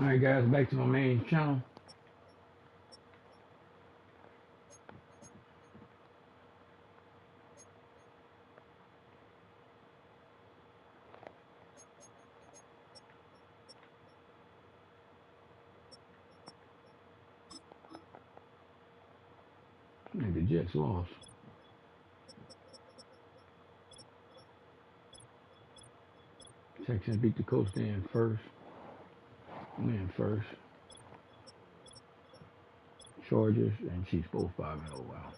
Alright guys, back to my main channel. The Jets lost. Texans beat the Colts in first. Win first. Chargers and Chiefs both 5-0. Wow.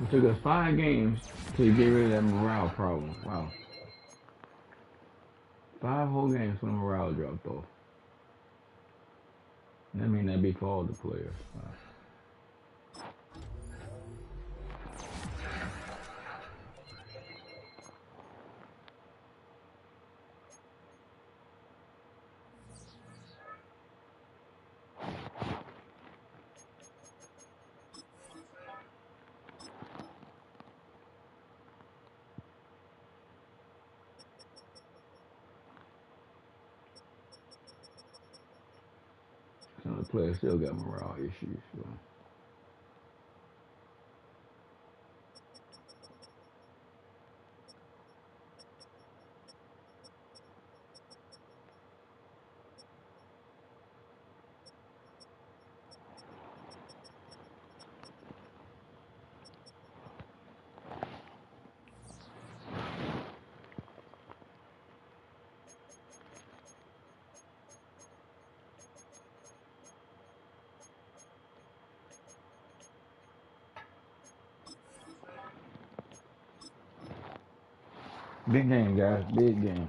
It took us 5 games to get rid of that morale problem. Wow. 5 whole games when the morale dropped off. That may not be for all the players. Wow. Some of the players still got morale issues. So. Big game, guys. Big game.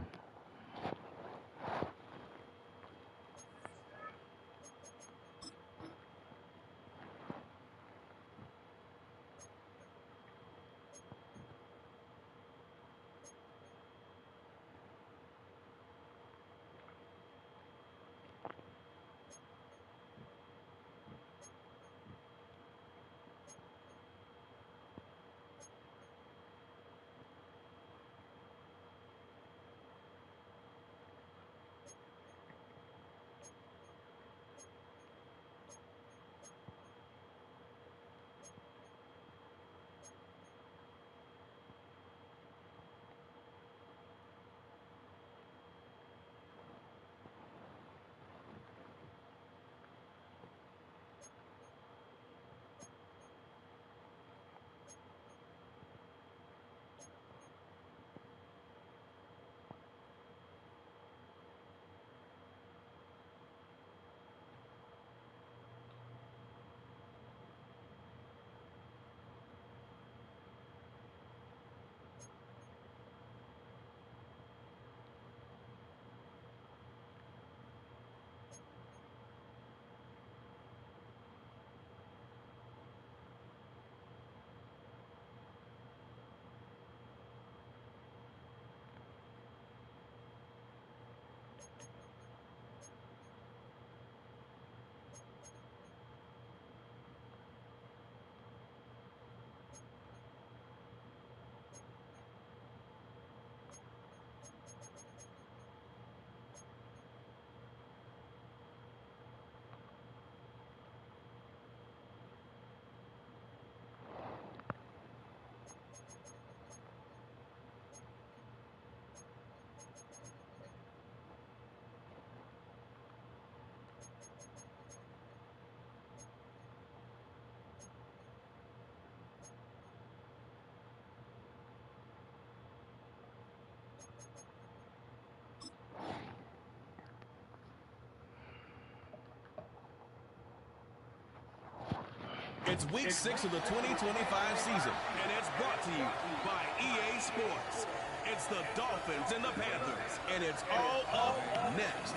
It's week 6 of the 2025 season, and it's brought to you by EA Sports. It's the Dolphins and the Panthers, and it's all up next.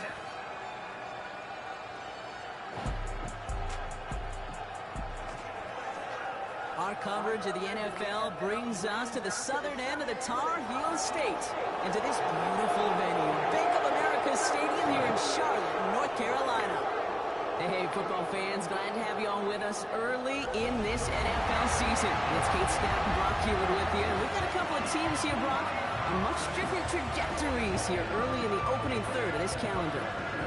Our coverage of the NFL brings us to the southern end of the Tar Heel State and to this beautiful venue, Bank of America Stadium here in Charlotte, North Carolina. Hey, football fans, glad to have you on with us early in this NFL season. It's Kate Scout and Brock Hewitt with you. We've got a couple of teams here, Brock, on much different trajectories here early in the opening third of this calendar.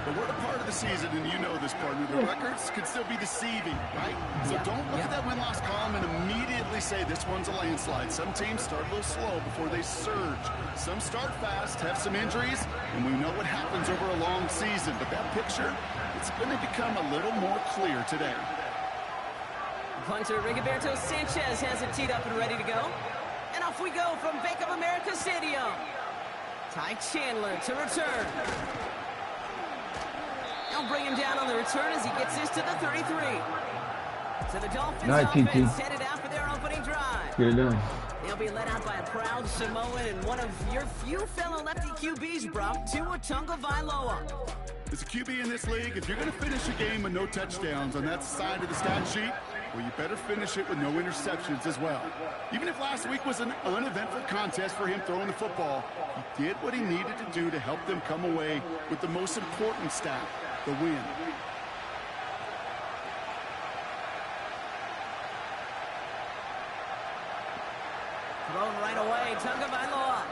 But we're a part of the season, and you know this, partner. The records could still be deceiving, right? So don't look at that win-loss column and immediately say this one's a landslide. Some teams start a little slow before they surge. Some start fast, have some injuries, and we know what happens over a long season. But that picture, it's going to become a little more clear today. Punter Rigoberto Sanchez has it teed up and ready to go. And off we go from Bank of America Stadium. Ty Chandler to return. They'll bring him down on the return as he gets this to the 33. So the Dolphins offense headed out for their opening drive. Get it done. They'll be led out by a proud Samoan and one of your few fellow lefty QBs, Brock, Tua Tagovailoa. As a QB in this league, if you're going to finish a game with no touchdowns on that side of the stat sheet, well, you better finish it with no interceptions as well. Even if last week was an uneventful contest for him throwing the football, he did what he needed to do to help them come away with the most important stat, the win. Thrown right away, Tagovailoa.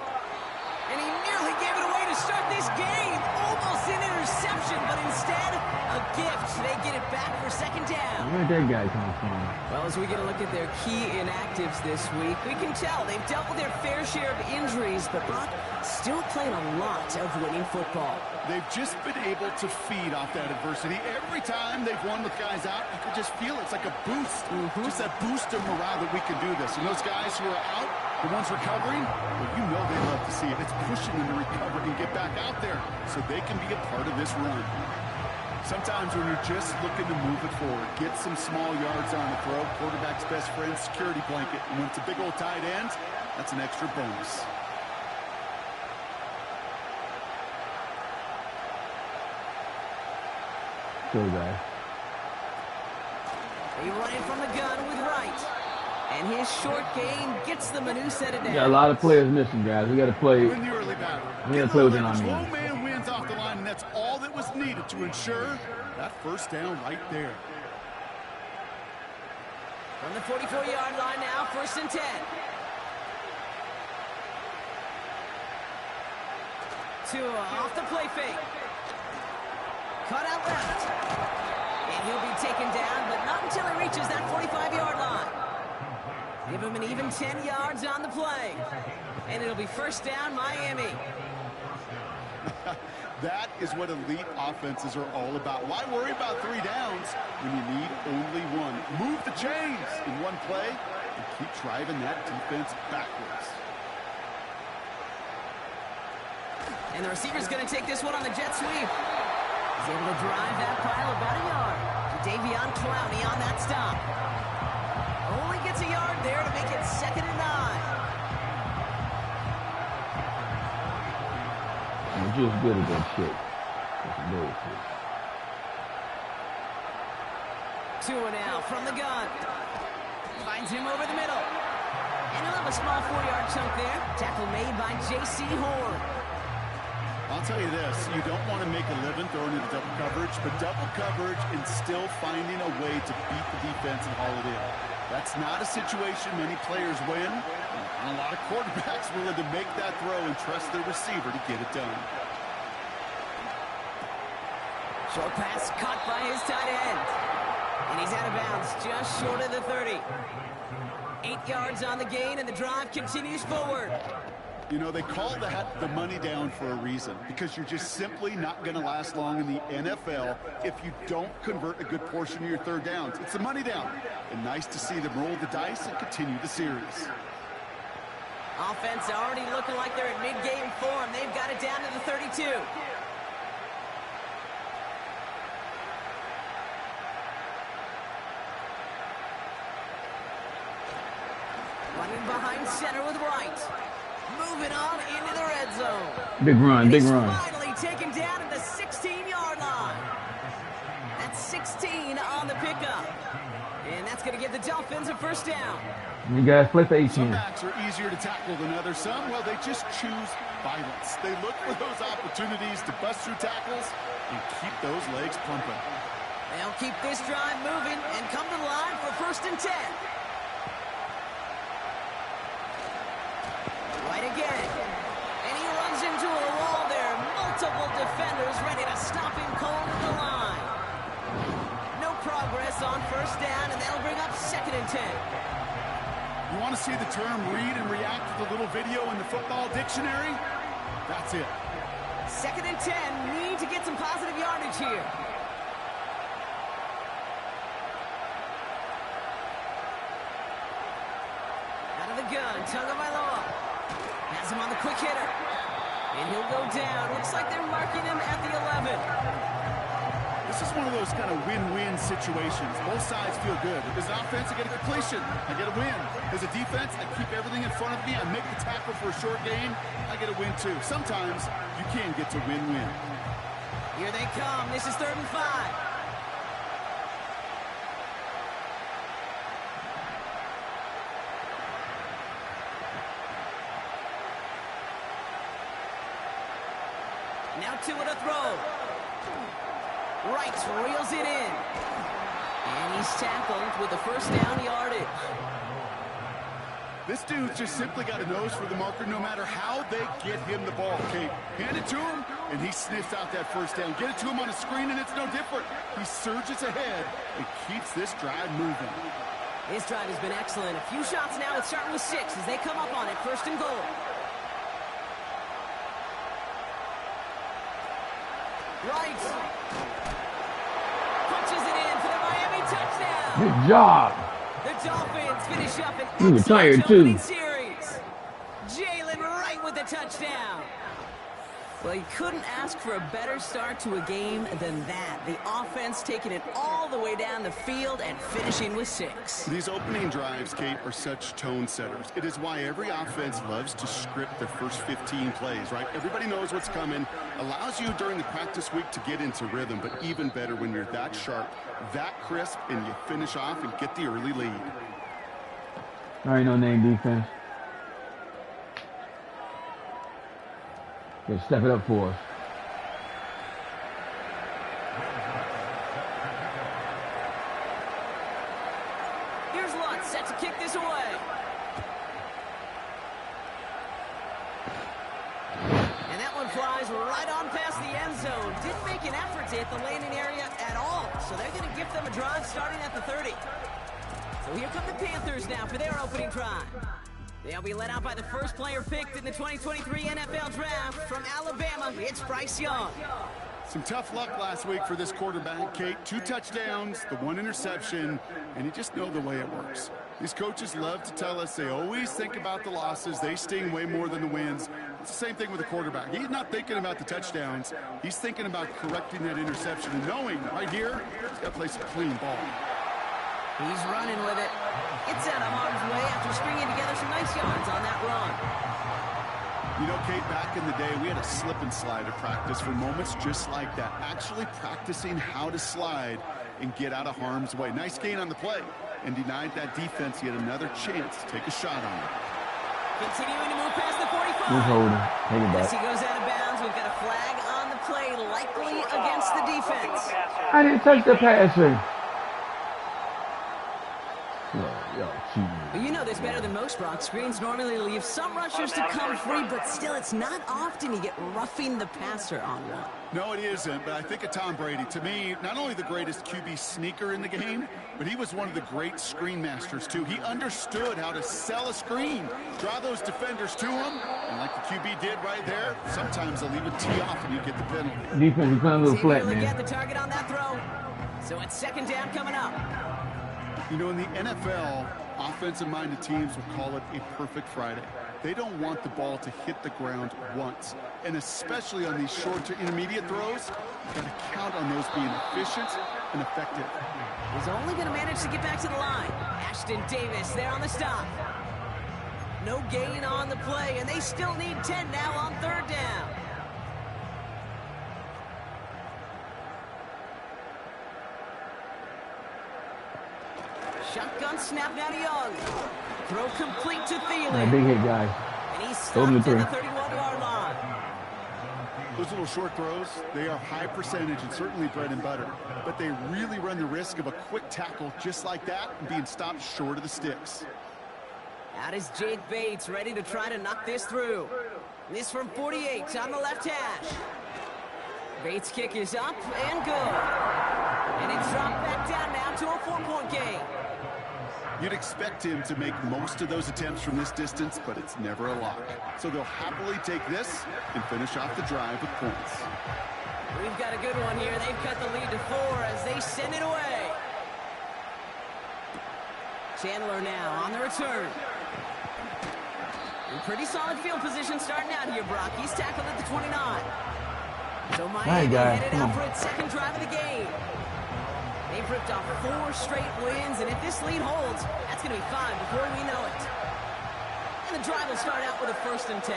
And he nearly gave it away to start this game. Almost an interception, but instead, a gift. They get it back for second down. Where'd that guy come from? Well, as we get a look at their key inactives this week, we can tell they've dealt with their fair share of injuries, but Brock still played a lot of winning football. They've just been able to feed off that adversity. Every time they've won with guys out, you can just feel it's like a boost. Just that boost of morale that we can do this. And those guys who are out, the ones recovering, well, you know they love to see it. It's pushing them to recover and get back out there so they can be a part of this run. Sometimes when you're just looking to move it forward, get some small yards on the throw, quarterback's best friend, security blanket. And when it's a big old tight end, that's an extra bonus. Go, guys. They run in from the gun with Wright. And his short game gets them a new set of downs. We got a lot of players missing, guys. We got to play. Win the early battle. We got to play within our means. One man wins off the line, and that's all that was needed to ensure that first down right there. From the 44-yard line now, 1st and 10. Tua off the play fake. Cut out left. And he'll be taken down, but not until he reaches that 45-yard line. Give him an even 10 yards on the play. And it'll be 1st down, Miami. That is what elite offenses are all about. Why worry about 3 downs when you need only one? Move the chains in one play and keep driving that defense backwards. And the receiver's going to take this one on the jet sweep. He's able to drive that pile about a yard. Davion Clowney on that stop. Only gets a yard there to make it 2nd and 9. I'm just good at that shit. That's bullshit. Tua now from the gun. Finds him over the middle. And he'll have a small 4-yard chunk there. Tackle made by J.C. Horn. I'll tell you this, you don't want to make a living throwing into double coverage, but double coverage and still finding a way to beat the defense and haul it in. That's not a situation many players win, and a lot of quarterbacks willing to make that throw and trust their receiver to get it done. Short pass caught by his tight end. And he's out of bounds just short of the 30. 8 yards on the gain, and the drive continues forward. You know, they call that the money down for a reason, because you're just simply not going to last long in the NFL if you don't convert a good portion of your 3rd downs. It's the money down. And nice to see them roll the dice and continue the series. Offense already looking like they're in mid-game form. They've got it down to the 32. Running behind center with Wright. Moving on into the red zone. Big run, big He's run. finally taken down at the 16-yard line. That's 16 on the pickup. And that's going to give the Dolphins a first down. You guys play for 18. Some backs are easier to tackle than others. Some, well, they just choose violence. They look for those opportunities to bust through tackles and keep those legs pumping. They'll keep this drive moving and come to the line for 1st and 10. Right again. And he runs into a wall there. Multiple defenders ready to stop him cold at the line. No progress on 1st down, and that'll bring up 2nd and 10. You want to see the term read and react to the little video in the football dictionary? That's it. 2nd and 10. Need to get some positive yardage here. Out of the gun, Tagovailoa. Has him on the quick hitter. And he'll go down. Looks like they're marking him at the 11. This is one of those kind of win-win situations. Both sides feel good. As an offense, I get a completion. I get a win. As a defense, I keep everything in front of me. I make the tackle for a short gain. I get a win, too. Sometimes you can get to win-win. Here they come. This is 3rd and 5. Now 2 at a throw. Wright reels it in. And he's tackled with the 1st down yardage. This dude's just simply got a nose for the marker no matter how they get him the ball, Kate. Hand it to him, and he sniffs out that 1st down. Get it to him on a screen, and it's no different. He surges ahead and keeps this drive moving. This drive has been excellent. A few shots now. It's starting with 6 as they come up on it. 1st and goal. Wright punches it in for the Miami touchdown. Good job. The Dolphins finish up an You were tired, excellent opening too. series. Jalen Wright with the touchdown. Well, you couldn't ask for a better start to a game than that. The offense taking it all the way down the field and finishing with 6. These opening drives, Kate, are such tone setters. It is why every offense loves to script their first 15 plays, right? Everybody knows what's coming. Allows you during the practice week to get into rhythm, but even better when you're that sharp, that crisp, and you finish off and get the early lead. All right, no name defense. Just step it up for us. Here's Lutz set to kick this away. And that one flies right on past the end zone. Didn't make an effort to hit the landing area at all. So they're going to give them a drive starting at the 30. So here come the Panthers now for their opening drive. They'll be led out by the first player picked in the 2023 NFL Draft from Alabama. It's Bryce Young. Some tough luck last week for this quarterback, Kate. 2 touchdowns, the 1 interception, and you just know the way it works. These coaches love to tell us they always think about the losses. They sting way more than the wins. It's the same thing with the quarterback. He's not thinking about the touchdowns. He's thinking about correcting that interception and knowing right here, he's got to play some clean ball. He's running with it. It's out of harm's way after stringing together some nice yards on that run. You know, Kate, back in the day, we had a slip and slide at practice for moments just like that. Actually practicing how to slide and get out of harm's way. Nice gain on the play and denied that defense yet another chance to take a shot on it. Continuing to move past the 45. He's holding. Take it As back. he goes out of bounds, we've got a flag on the play, likely against the defense. I didn't touch the passer. Yo, cheating. But you know this better than most, Brock. Screens normally leave some rushers to come free, but still, it's not often you get roughing the passer on one. No, it isn't, but I think of Tom Brady. To me, not only the greatest QB sneaker in the game, but he was one of the great screen masters, too. He understood how to sell a screen, draw those defenders to him, and like the QB did right there, sometimes they'll even tee off and you get the penalty. Defense is playing a little flat, Really man. get the target on that throw. So it's 2nd down coming up. You know, in the NFL, offensive-minded teams will call it a perfect Friday. They don't want the ball to hit the ground once. And especially on these short to intermediate throws, you've got to count on those being efficient and effective. He's only going to manage to get back to the line. Ashton Davis there on the stop. No gain on the play, and they still need 10 now on third down. Shotgun snap now to Young. Throw complete to Thielen. Big hit, guys. And he's stopped at the 31-yard line. Those little short throws, they are high percentage and certainly bread and butter. But they really run the risk of a quick tackle just like that and being stopped short of the sticks. Out is Jake Bates, ready to try to knock this through. This from 48 on the left hash. Bates' kick is up and good. And it's dropped back down now to a 4-point game. You'd expect him to make most of those attempts from this distance, but it's never a lock. So they'll happily take this and finish off the drive with points. We've got a good one here. They've cut the lead to 4 as they send it away. Chandler now on the return. In pretty solid field position starting out here, Brock. He's tackled at the 29. So Miami headed out for its second drive of the game. They've ripped off 4 straight wins, and if this lead holds, that's going to be 5 before we know it. And the drive will start out with a 1st and 10.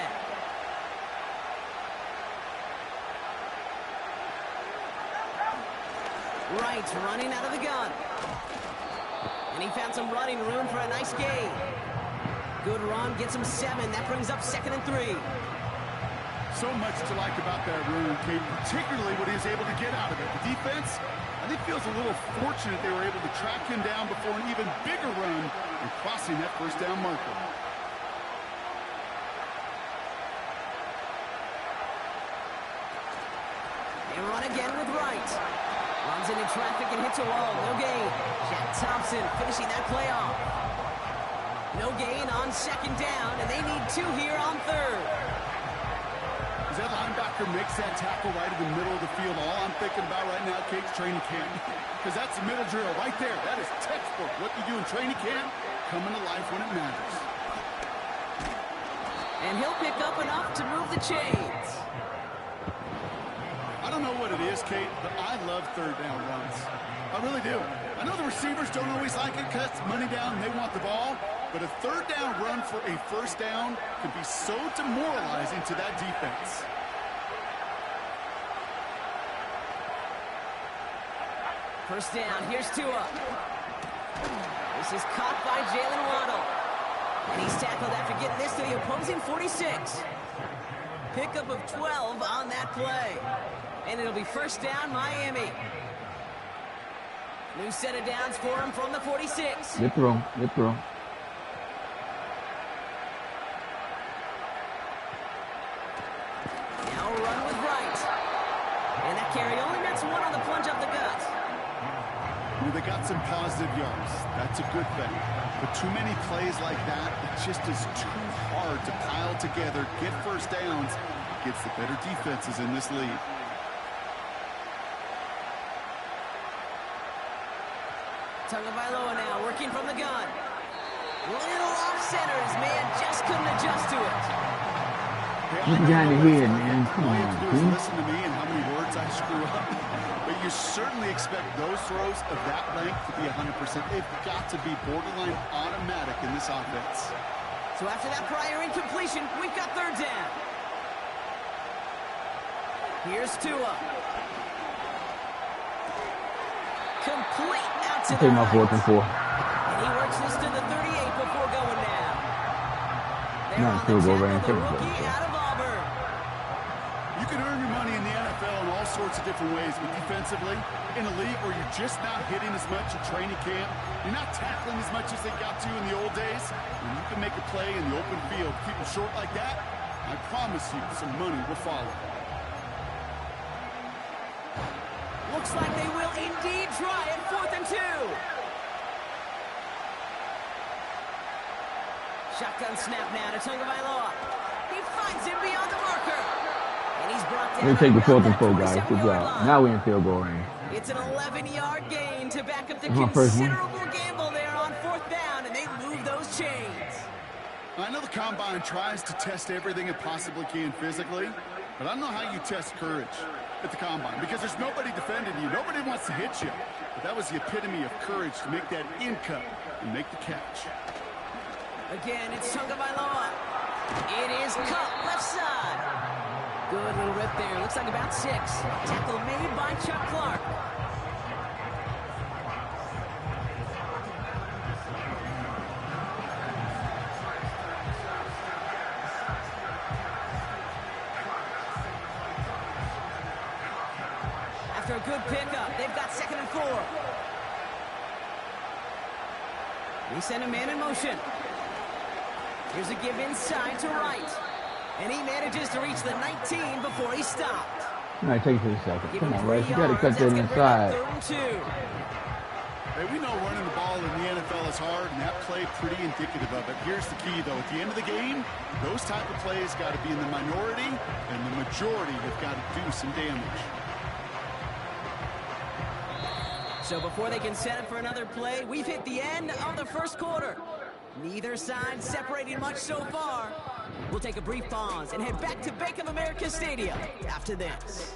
Wright running out of the gun. And he found some running room for a nice gain. Good run, gets him 7. That brings up 2nd and 3. So much to like about that run, Kate, particularly what he was able to get out of it. The defense, I think, feels a little fortunate they were able to track him down before an even bigger run and crossing that 1st down marker. They run again with Wright. Runs into traffic and hits a wall. No gain. Jack Thompson finishing that play off. No gain on 2nd down, and they need 2 here on 3rd. As that linebacker makes that tackle right in the middle of the field, all I'm thinking about right now, Kate's training camp. Because that's the middle drill right there. That is textbook. What you do in training camp, coming to life when it matters. And he'll pick up enough to move the chains. I don't know what it is, Kate, but I love 3rd down runs. I really do. I know the receivers don't always like it because it's money down and they want the ball. But a 3rd down run for a 1st down can be so demoralizing to that defense. First down, here's Tua. This is caught by Jalen Waddle. And he's tackled after getting this to the opposing 46. Pickup of 12 on that play. And it'll be 1st down, Miami. New set of downs for him from the 46. Good throw, good throw. Now a run with Wright. And that carry only gets 1 on the plunge up the gut. Well, they got some positive yards. That's a good thing. But too many plays like that, it just is too hard to pile together, get 1st downs, gets the better defenses in this league. Tagovailoa now working from the gun. Little off center. His man just couldn't adjust to it. Get behind the head, man. Come All you on, have to do is dude. listen to me and how many words I screw up. But you certainly expect those throws of that length to be 100%. They've got to be borderline automatic in this offense. So after that prior incompletion, we've got 3rd down. Here's Tua. Complete out to the Take my 4th and 4. And he works this to the 38 before going down. They're Not on field the goal tackle, range, the field goal rookie range. out of Auburn. You can earn your money in the NFL in all sorts of different ways, but defensively, in a league where you're just not hitting as much at training camp, you're not tackling as much as they got to in the old days, when you can make a play in the open field, keep them short like that, I promise you some money will follow. Looks like they will indeed try it. 4th and 2. Shotgun snap now to Tagovailoa. He finds him beyond the marker. And he's brought down. They take the 4th and 4, around guys. that Good 27-yard job. line. Now we're in field goal range. It's an 11-yard gain to back up the Come on, first one. considerable gamble there on 4th down, and they move those chains. I know the Combine tries to test everything it possibly can physically, but I don't know how you test courage at the Combine because there's nobody defending you. Nobody wants to hit you. But that was the epitome of courage to make that in cut and make the catch. Again, it's Tagovailoa. It is cut left side. Good little rip there. Looks like about 6. Tackle made by Chuck Clark. After a good pickup, they've got 2nd and 4. We send a man in motion. Here's a give inside to right. And he manages to reach the 19 before he stopped. All right, take it to the second. Come on, Russ. You got to cut that inside. 3rd and 2. Hey, we know running the ball in the NFL is hard, and that play pretty indicative of it. Here's the key, though. At the end of the game, those type of plays got to be in the minority, and the majority have got to do some damage. So before they can set up for another play, we've hit the end of the first quarter. Neither side separating much so far. We'll take a brief pause and head back to Bank of America Stadium after this.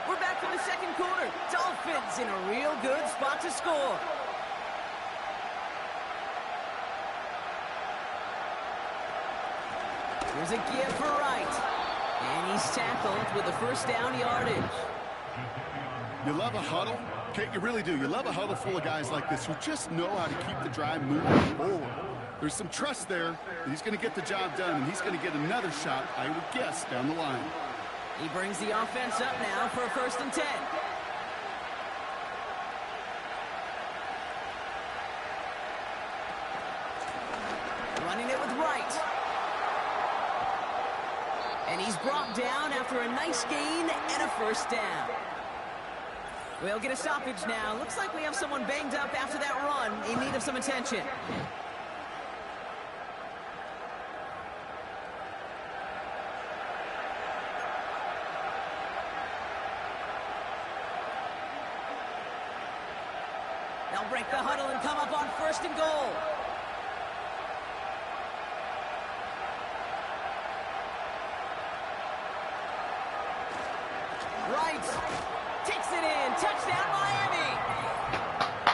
We're back for the second quarter. Dolphins in a real good spot to score. Here's a give for right. And he's tackled with the first down yardage. You love a huddle? Okay, you really do. You love a huddle full of guys like this who just know how to keep the drive moving forward. There's some trust there that he's going to get the job done, and he's going to get another shot, I would guess, down the line. He brings the offense up now for a 1st and 10. Running it with right. And he's brought down after a nice gain and a 1st down. We'll get a stoppage now. Looks like we have someone banged up after that run in need of some attention. They'll break the huddle and come up on 1st and goal. Right. Takes it in. Touchdown, Miami.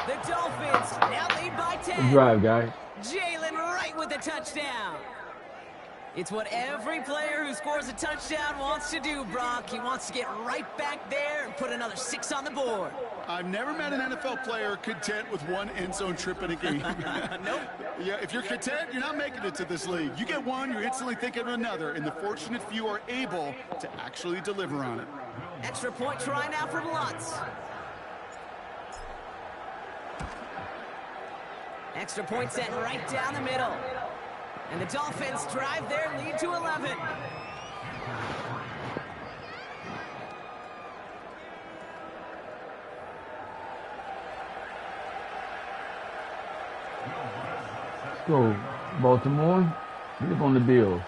The Dolphins now lead by 10. Good drive, guys. Jalen Wright with the touchdown. It's what every player who scores a touchdown wants to do, Brock. He wants to get right back there and put another 6 on the board. I've never met an NFL player content with one end zone trip in a game. Nope. Yeah, if you're content, you're not making it to this league. You get one, you're instantly thinking of another, and the fortunate few are able to actually deliver on it. Extra point try now from Lutz. Extra point set right down the middle. And the Dolphins drive their lead to 11. Let's go, Baltimore. Get up on the Bills.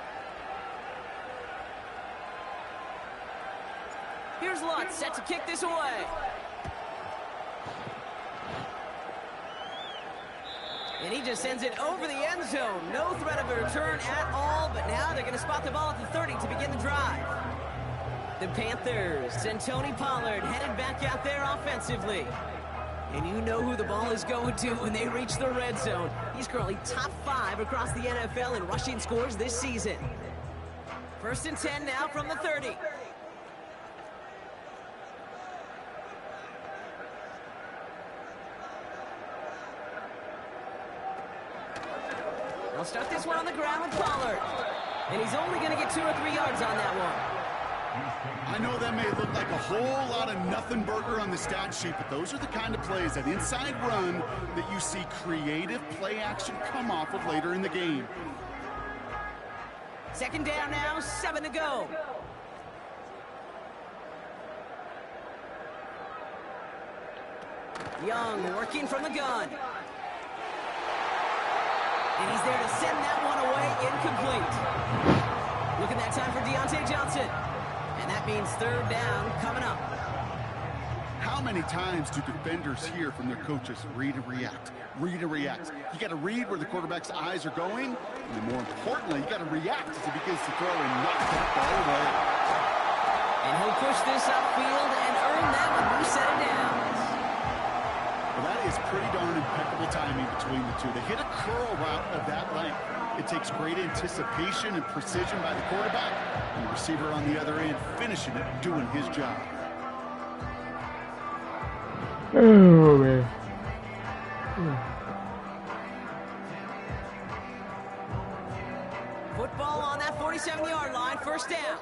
Here's Lutz set to kick this away. And he just sends it over the end zone. No threat of a return at all, but now they're going to spot the ball at the 30 to begin the drive. The Panthers and Tony Pollard headed back out there offensively. And you know who the ball is going to when they reach the red zone. He's currently top 5 across the NFL in rushing scores this season. 1st and 10 now from the 30. They'll start this one on the ground with Pollard. And he's only going to get 2 or 3 yards on that one. I know that may look like a whole lot of nothing burger on the stat sheet, but those are the kind of plays, that inside run, that you see creative play action come off of later in the game. 2nd down now, 7 to go. Young working from the gun. And he's there to send that one away incomplete. Looking that time for Deontay Johnson. And that means 3rd down coming up. How many times do defenders hear from their coaches, read and react? read and react. You got to read where the quarterback's eyes are going, and more importantly, you got to react as he begins to throw and knock that ball away. And he'll push this upfield and earn them a new set of downs. Well, that is pretty darn impeccable timing between the two. They hit a curl route of that length. It takes great anticipation and precision by the quarterback, and the receiver on the other end finishing it, doing his job. Oh, man. Football on that 47-yard line, first down.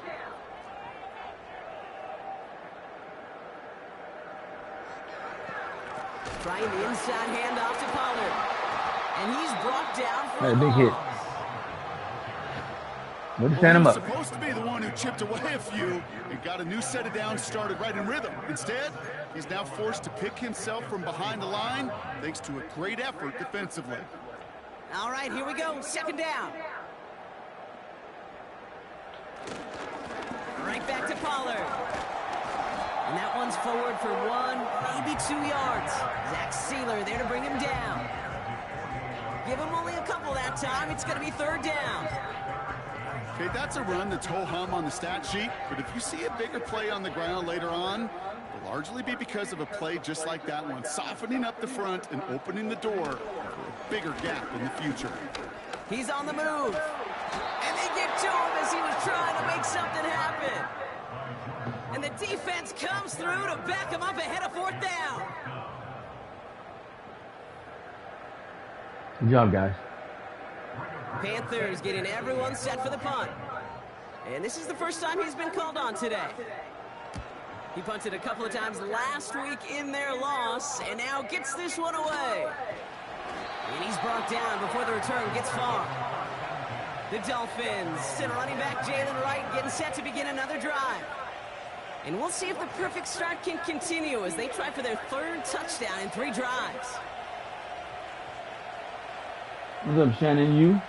Trying the inside handoff to Pollard. And he's brought down for a Big hit. loss. We'll just stand him up. Supposed to be the one who chipped away a few and got a new set of downs started right in rhythm. Instead, he's now forced to pick himself from behind the line thanks to a great effort defensively. All right, here we go. Second down. Right back to Pollard. And that one's forward for 1, maybe 2 yards. Zach Sealer there to bring him down. Give him only a couple that time. It's going to be third down. Okay, that's a run that's ho-hum on the stat sheet, but if you see a bigger play on the ground later on, it'll largely be because of a play just like that one, softening up the front and opening the door for a bigger gap in the future. He's on the move. And they get to him as he was trying to make something happen. And the defense comes through to back him up ahead of fourth down. Good job, guys. Panthers getting everyone set for the punt. And this is the first time he's been called on today. He punted a couple of times last week in their loss, and now gets this one away. And he's brought down before the return gets far. The Dolphins send running back Jalen Wright getting set to begin another drive. And we'll see if the perfect start can continue as they try for their third touchdown in 3 drives. What's up, Shannon? You?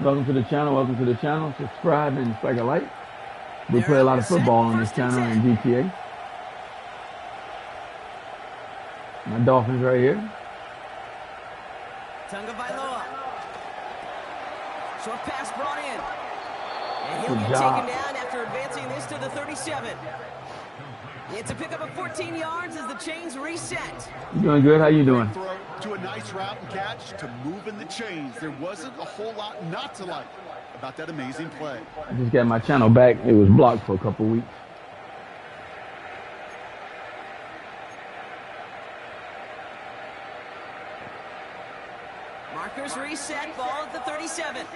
Welcome to the channel. Welcome to the channel. Subscribe and strike a like. We play a lot of football on this channel in GTA. My Dolphins right here. Tunga Bailoa. Short pass brought in. And he'll Good get job. taken down after advancing this to the 37. It's a pickup of 14 yards as the chains reset. You doing good? How you doing? Throw to a nice route and catch to moving the chains. There wasn't a whole lot not to like about that amazing play. I just got my channel back. It was blocked for a couple weeks. Markers reset, ball at the 37.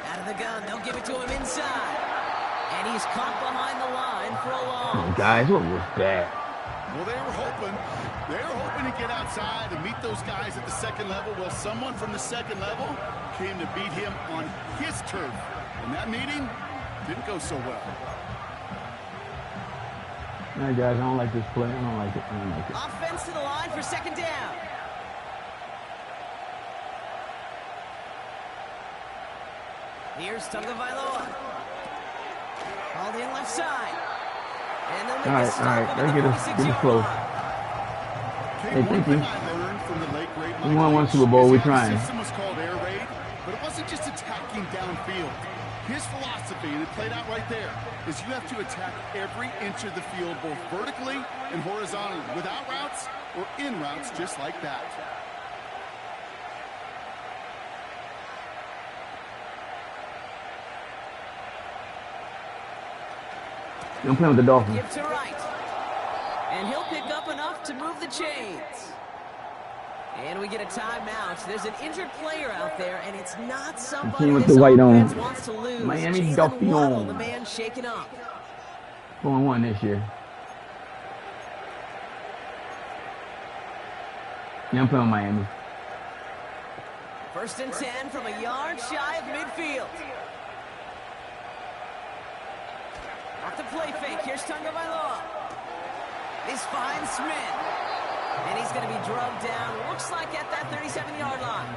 Out of the gun, they'll give it to him inside. And he's caught behind the line for a Oh, loss. guys, what was that? Well, they were hoping to get outside and meet those guys at the second level. Well, someone from the second level came to beat him on his turf. And that meeting didn't go so well. All right, guys, I don't like this play. I don't like it. I don't like it. Offense to the line for second down. Here's Tunga Bailoa. Called in left side. And they'll make a stop all right. at Let's the get us 46-yard close. line. Hey, thank One you. thing I learned from the late great We won one Super Bowl. We're trying. The system was called air raid, but it wasn't just attacking downfield. His philosophy, and it played out right there, is you have to attack every inch of the field, both vertically and horizontally, without routes or in routes, just like that. I'm playing with the Dolphins. Give to right. And he'll pick up enough to move the chains. And we get a timeout. There's an injured player out there, and it's not somebody team with this the white on. offense wants to lose. Miami Jalen Dolphins. Waddle, the man shaken up. 4-1 this year. Yeah, I'm playing Miami. First and 10 from a yard shy of midfield. Off the play fake. Here's Tunga Bailoa. This finds Smith. And he's going to be drugged down. Looks like at that 37-yard line.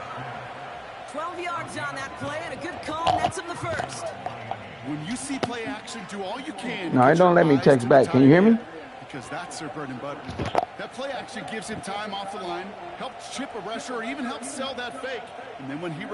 12 yards on that play and a good call. Nets him the first. When you see play action, do all you can. No, it don't let me text back. Can you hear me? Because that's their bread and butter. That play action gives him time off the line, helps chip a rusher, or even helps sell that fake. And then when he...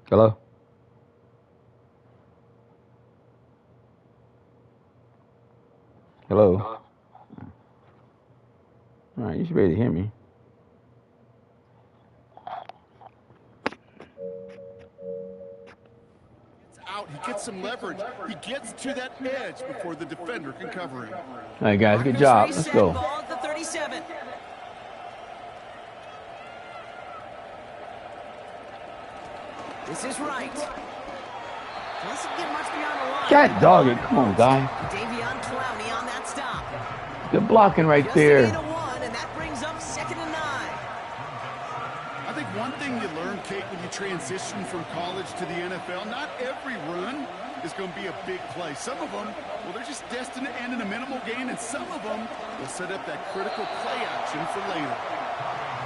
Hello? Hello? All right, you should be able to hear me. Out, he gets some leverage. He gets to that edge before the defender can cover him. All right, guys, good job. Let's go. Ball at the 37. This is right. Doesn't get much beyond the line. God dog it. Come on, guy. Davion Clowney on that stop. Good blocking right there. Just a 1, and that brings up 2nd and 9. I think one thing you learn, Kate, when you transition from college to the NFL, not every run is going to be a big play. Some of them, well, they're just destined to end in a minimal gain, and some of them will set up that critical play action for later.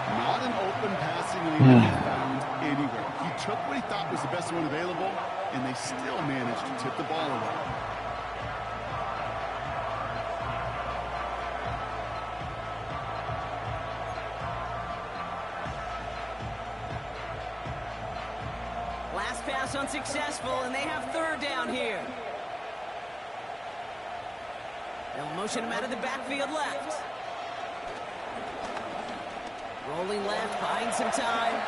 Not an open passing lane he found anywhere. He took what he thought was the best one available, and they still managed to tip the ball away. Last pass unsuccessful, and they have 3rd down here. They'll motion him out of the backfield left. Rolling left, buying some time.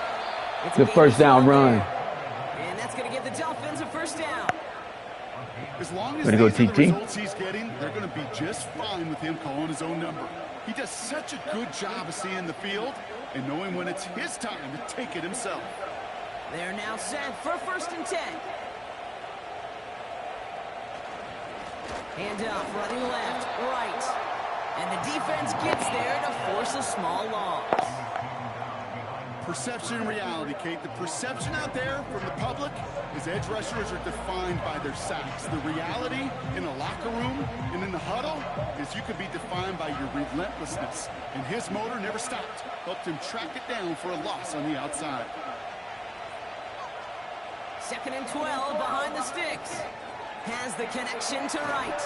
It's Good first down run. And that's going to give the Dolphins a 1st down. As long as Way to go, these are the TT. results he's getting, they're going to be just fine with him calling his own number. He does such a good job of seeing the field and knowing when it's his time to take it himself. They're now set for 1st and 10. Hand off, running left, right. And the defense gets there to force a small loss. Perception and reality, Kate. The perception out there from the public is edge rushers are defined by their sacks. The reality in a locker room and in the huddle is you could be defined by your relentlessness. And his motor never stopped. Helped him track it down for a loss on the outside. 2nd and 12 behind the sticks. Has the connection to right.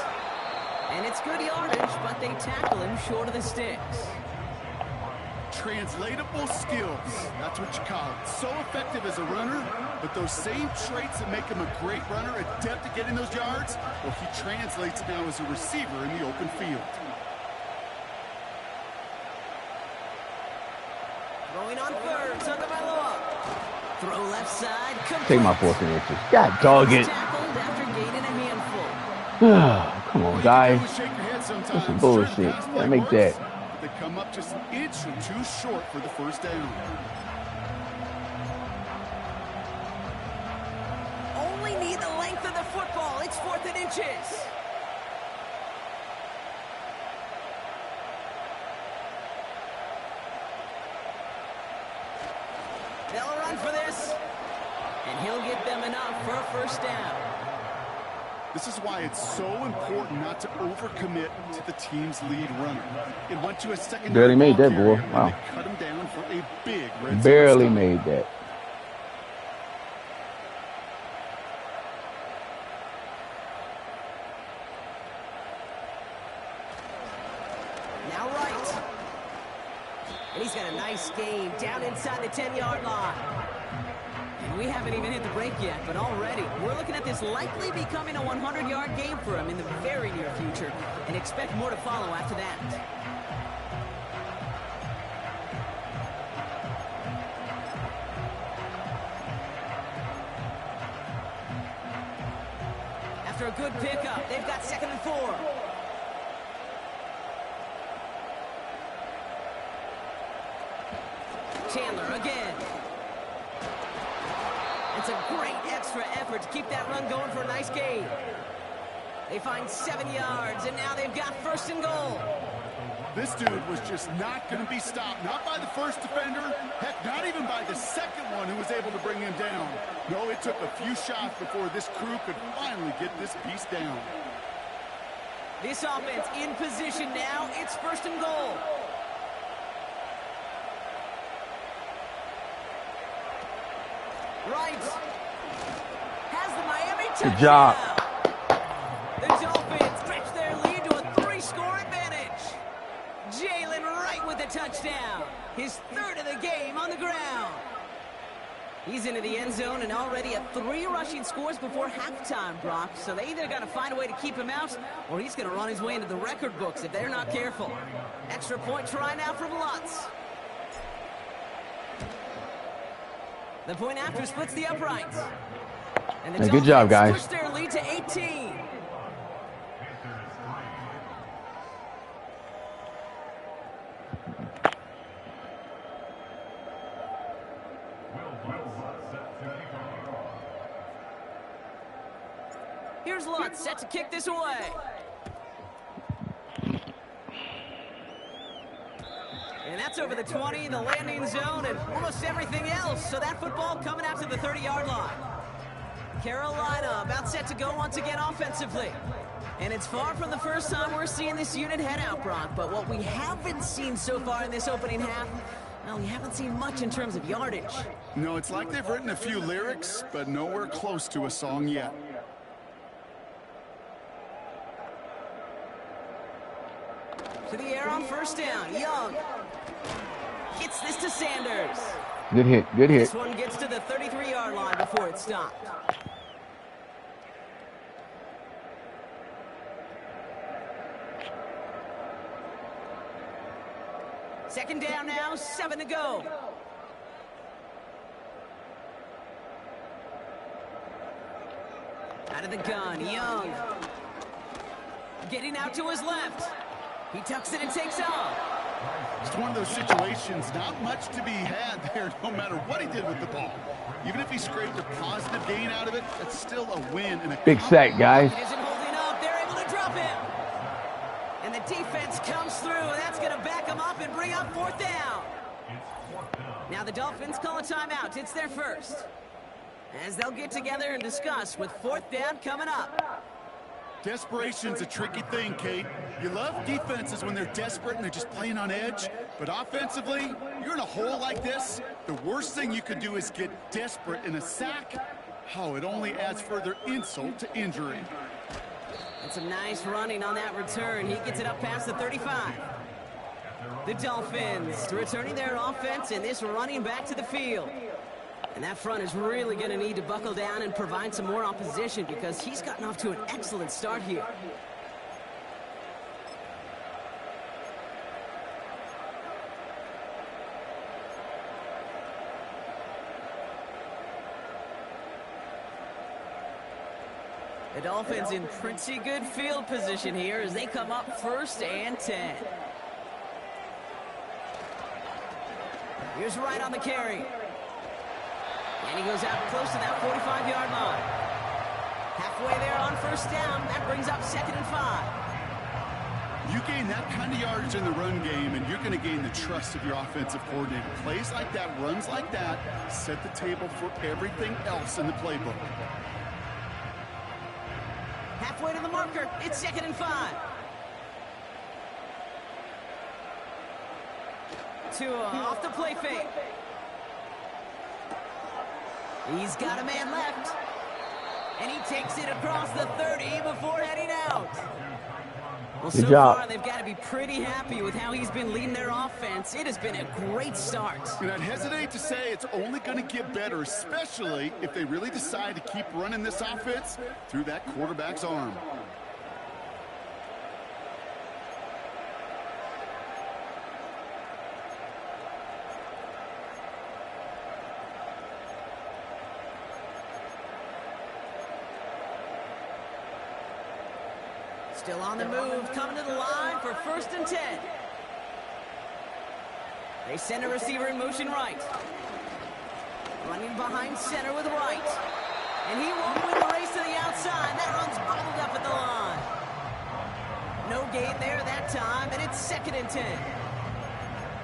And it's good yardage, but they tackle him short of the sticks. Translatable skills, that's what you call it. So effective as a runner, but those same traits that make him a great runner, adept at getting those yards, well, he translates now as a receiver in the open field. Throwing on 3rd, Tagovailoa. Throw left side, complete. Take my 4th and inches. God dog it. Tackled after gaining a handful. Come on, guys. Shake your head sometimes. That's some bullshit. I make that. They come up just an inch or 2 short for the 1st down. Only need the length of the football. It's 4th and inches. They'll run for this. And he'll get them enough for a 1st down. This is why it's so important not to overcommit to the team's lead runner. It went to a second. Barely made that, boy. Wow. They cut him down for a big red zone Barely stop. made that. Now right. And he's got a nice game down inside the 10-yard line. And we haven't even hit the break yet, but already we're looking at this likely becoming a 100-yard game for him in the very near future, and expect more to follow after that. After a good pickup, they've got 2nd and 4. Chandler again. And That's a great extra effort to keep that run going for a nice gain. They find 7 yards, and now they've got 1st and goal. This dude was just not going to be stopped. Not by the first defender. Heck, not even by the second one who was able to bring him down. No, it took a few shots before this crew could finally get this piece down. This offense in position now. It's 1st and goal. Right. Has the Miami touchdown. Good job. The Dolphins stretch their lead to a 3-score advantage. Jalen Wright with the touchdown. His 3rd of the game on the ground. He's into the end zone and already at 3 rushing scores before halftime, Brock. So they either got to find a way to keep him out, or he's going to run his way into the record books if they're not careful. Extra point try now from Lutz. The point after splits the uprights. And the good job, guys. push their lead to 18. Here's Lutz set to kick this away. And that's over the 20, the landing zone, and almost everything else. So that football coming out to the 30-yard line. Carolina about set to go once again offensively. And it's far from the first time we're seeing this unit head out, Brock. But what we haven't seen so far in this opening half, well, we haven't seen much in terms of yardage. No, it's like they've written a few lyrics, but nowhere close to a song yet. To the air on 1st down. Young gets this to Sanders. Good hit. Good hit. This one gets to the 33-yard line before it's stopped. Second down now, 7 to go. Out of the gun, Young. Getting out to his left. He tucks it and takes off. It's one of those situations, not much to be had there, no matter what he did with the ball. Even if he scraped a positive gain out of it, that's still a win. And a big sack, guys. He isn't holding up. They're able to drop him. And the defense comes through. That's going to back him up and bring up 4th down. Now the Dolphins call a timeout. It's their first. As they'll get together and discuss with 4th down coming up. Desperation's a tricky thing, Kate. You love defenses when they're desperate and they're just playing on edge. But offensively, you're in a hole like this, the worst thing you could do is get desperate in a sack. Oh, it only adds further insult to injury. And some nice running on that return. He gets it up past the 35. The Dolphins returning their offense and this running back to the field. And that front is really going to need to buckle down and provide some more opposition because he's gotten off to an excellent start here. The Dolphins in pretty good field position here as they come up 1st and 10. Here's Wright on the carry. And he goes out close to that 45-yard line. Halfway there on 1st down. That brings up 2nd and 5. You gain that kind of yardage in the run game, and you're going to gain the trust of your offensive coordinator. Plays like that, runs like that, set the table for everything else in the playbook. Halfway to the marker. It's 2nd and 5. Tua off the play fake. He's got a man left. And he takes it across the 30 before heading out. Well, so far, they've got to be pretty happy with how he's been leading their offense. It has been a great start. And I'd hesitate to say it's only going to get better, especially if they really decide to keep running this offense through that quarterback's arm. Still on the move, coming to the line for 1st and 10. They send a receiver in motion right. Running behind center with Wright. And he won't win the race to the outside. That run's bottled up at the line. No gain there that time, and it's 2nd and 10.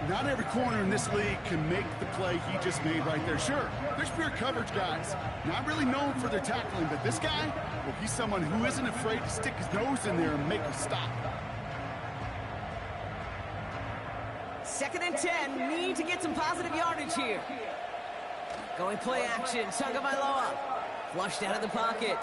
Not every corner in this league can make the play he just made right there. Sure, there's pure coverage guys, not really known for their tackling, but this guy, well, he's someone who isn't afraid to stick his nose in there and make a stop. 2nd and 10, need to get some positive yardage here. Going play action, Tagovailoa. Flushed out of the pocket.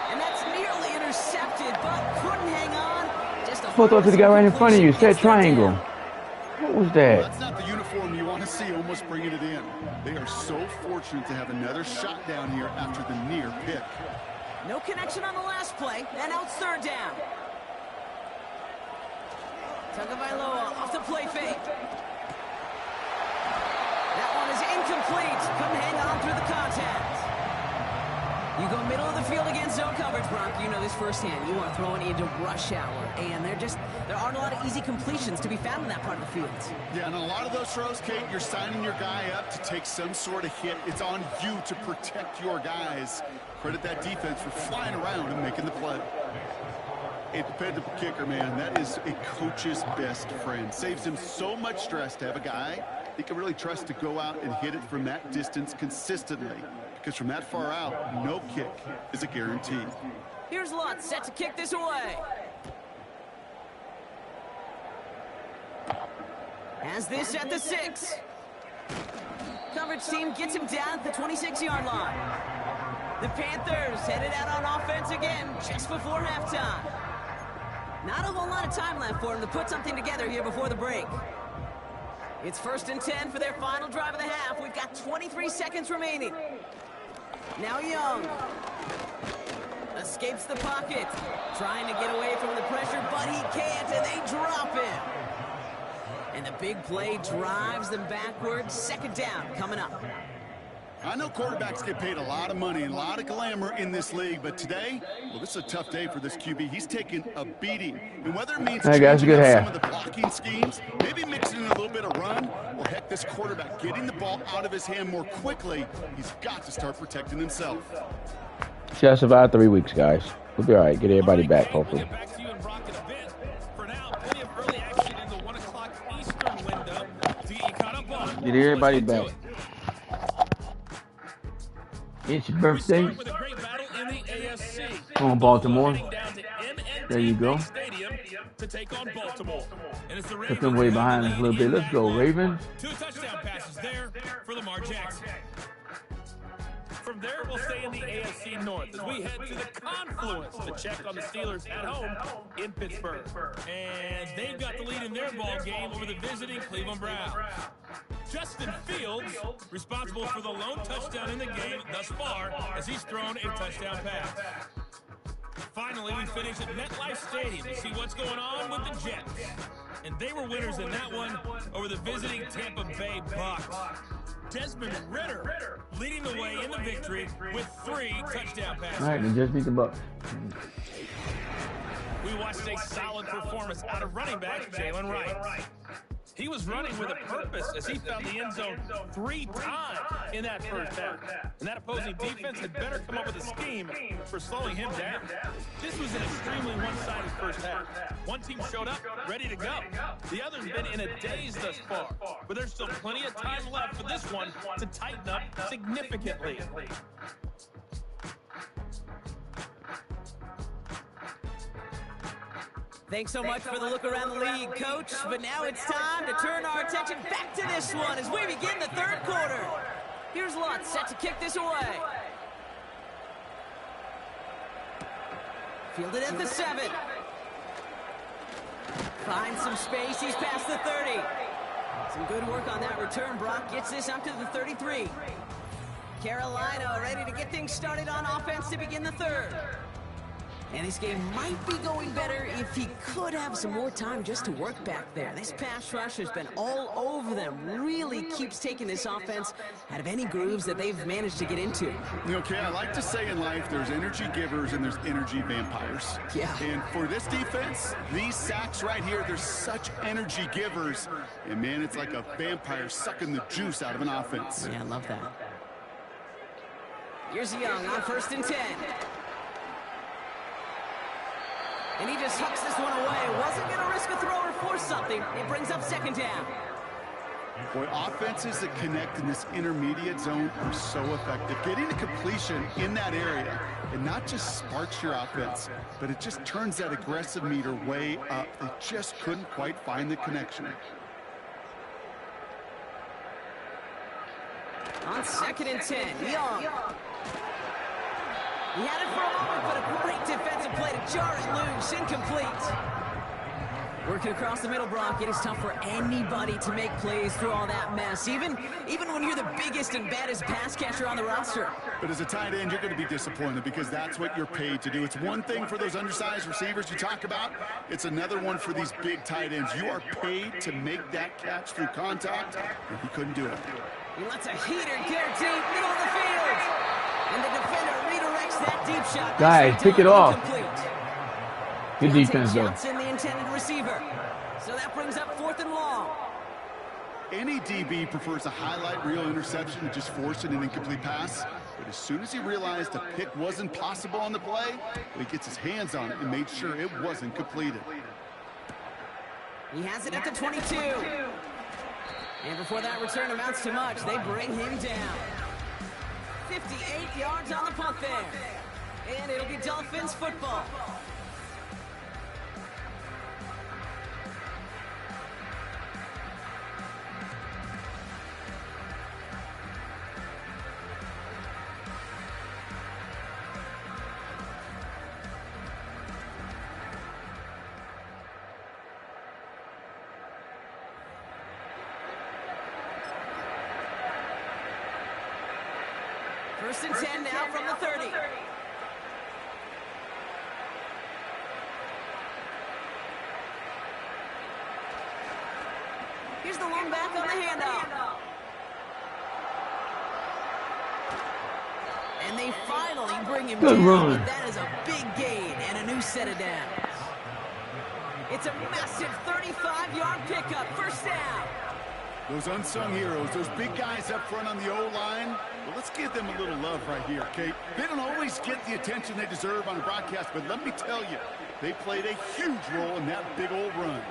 And that's nearly intercepted, but couldn't hang on. Just a Throw to the guy right in front of you. Set triangle. What was that? Well, that's not the uniform you want to see almost bringing it in. They are so fortunate to have another shot down here after the near pick. No connection on the last play, and out 3rd down. Tagovailoa off the play fake. That one is incomplete. Couldn't hang on through the contact. You go middle of the field against zone coverage, Brock. You know this firsthand. You are throwing into rush hour, and there aren't a lot of easy completions to be found in that part of the field. Yeah, and a lot of those throws, Kate, you're signing your guy up to take some sort of hit. It's on you to protect your guys. Credit that defense for flying around and making the play. A dependable kicker, man, that is a coach's best friend. Saves him so much stress to have a guy he can really trust to go out and hit it from that distance consistently. Because from that far out, no kick is a guarantee. Here's Lutz set to kick this away. Has this at the 6. Coverage team gets him down at the 26-yard line. The Panthers headed out on offense again just before halftime. Not a whole lot of time left for them to put something together here before the break. It's 1st and 10 for their final drive of the half. We've got 23 seconds remaining. Now Young escapes the pocket, trying to get away from the pressure, but he can't, and they drop him. And the big play drives them backwards. 2nd down coming up. I know quarterbacks get paid a lot of money and a lot of glamour in this league, but today, well, this is a tough day for this QB. He's taking a beating. And whether it means changing up some of the blocking schemes, maybe mixing in a little bit of run, or heck, this quarterback getting the ball out of his hand more quickly, he's got to start protecting himself. Just gotta survive 3 weeks, guys. We'll be all right. Get everybody back, hopefully. We'll get back to you and Brock in a bit. For now, plenty of early action in the 1 o'clock Eastern window to get you caught up on. Get everybody back. It's your birthday. Come on, Baltimore. There you go. Put them way behind us a little bit. Let's go, Ravens. 2 touchdown passes there for Lamar Jackson. From there, we'll stay in the AFC North as we head to the confluence to check on the Steelers at home in Pittsburgh. And they've got the lead in their ball game over the visiting Cleveland Browns. Justin Fields, responsible for the lone touchdown in the game thus far, as he's thrown a touchdown pass. Finally, we finish at MetLife Stadium to see what's going on with the Jets. And they were winners in that one over the visiting Tampa Bay Bucs. Desmond Ridder leading the way in the victory with 3 touchdown passes. All right, they just beat the Bucs. We watched a solid performance out of running back Jalen Wright. He was running with a purpose as he found the end zone 3 times in that first half. And that opposing defense had better come up with a scheme for slowing him down. This was an extremely one-sided first half. One team showed up, ready to go. The other's been in a daze thus far. But there's still plenty of time left for this one to tighten up significantly. Thanks so much for the look around the league, Coach. But now it's time to turn our attention back to this one as we begin the 3rd quarter. Here's Lutz set to kick this away. Fielded at the 7. Finds some space. He's past the 30. Some good work on that return. Brock gets this up to the 33. Carolina ready to get things started on offense to begin the 3rd. And this game might be going better if if he could have some more time just to work back there. This pass rush has been all over them. Really keeps taking this offense out of any grooves that they've managed to get into. Okay, I like to say in life there's energy givers and there's energy vampires. Yeah. And for this defense, these sacks right here, they're such energy givers. And man, it's like a vampire sucking the juice out of an offense. Yeah, I love that. Here's Young on 1st and 10. And he just hucks this one away. Wasn't going to risk a throw or force something. It brings up 2nd down. Boy, offenses that connect in this intermediate zone are so effective. Getting a completion in that area, it not just sparks your offense, but it just turns that aggressive meter way up. They just couldn't quite find the connection. On 2nd and 10, Young. He had it for a moment, but a great defensive play to jar it loose. Incomplete. Working across the middle, Brock, it is tough for anybody to make plays through all that mess, even when you're the biggest and baddest pass catcher on the roster. But as a tight end, you're going to be disappointed because that's what you're paid to do. It's one thing for those undersized receivers you talk about. It's another one for these big tight ends. You are paid to make that catch through contact, and he couldn't do it. He lets a heater get deep, middle of the field. And the defender redirects that deep shot. Guys, pick it off. Good defense, though. Johnson, the intended receiver. So that brings up 4th and long. Any DB prefers a highlight reel interception to just forcing an incomplete pass. But as soon as he realized a pick wasn't possible on the play, he gets his hands on it and made sure it wasn't completed. He has it at the 22. And before that return amounts to much, they bring him down. 58 yards on the punt there. And it'll be Dolphins football. First and 10 now from the 30. Here's the long back on the handoff. And they finally bring him down. Run. That is a big gain and a new set of downs. It's a massive 35-yard pickup. First down. Those unsung heroes, those big guys up front on the O-line, well, let's give them a little love right here, Kate. They don't always get the attention they deserve on the broadcast, but let me tell you, they played a huge role in that big old run.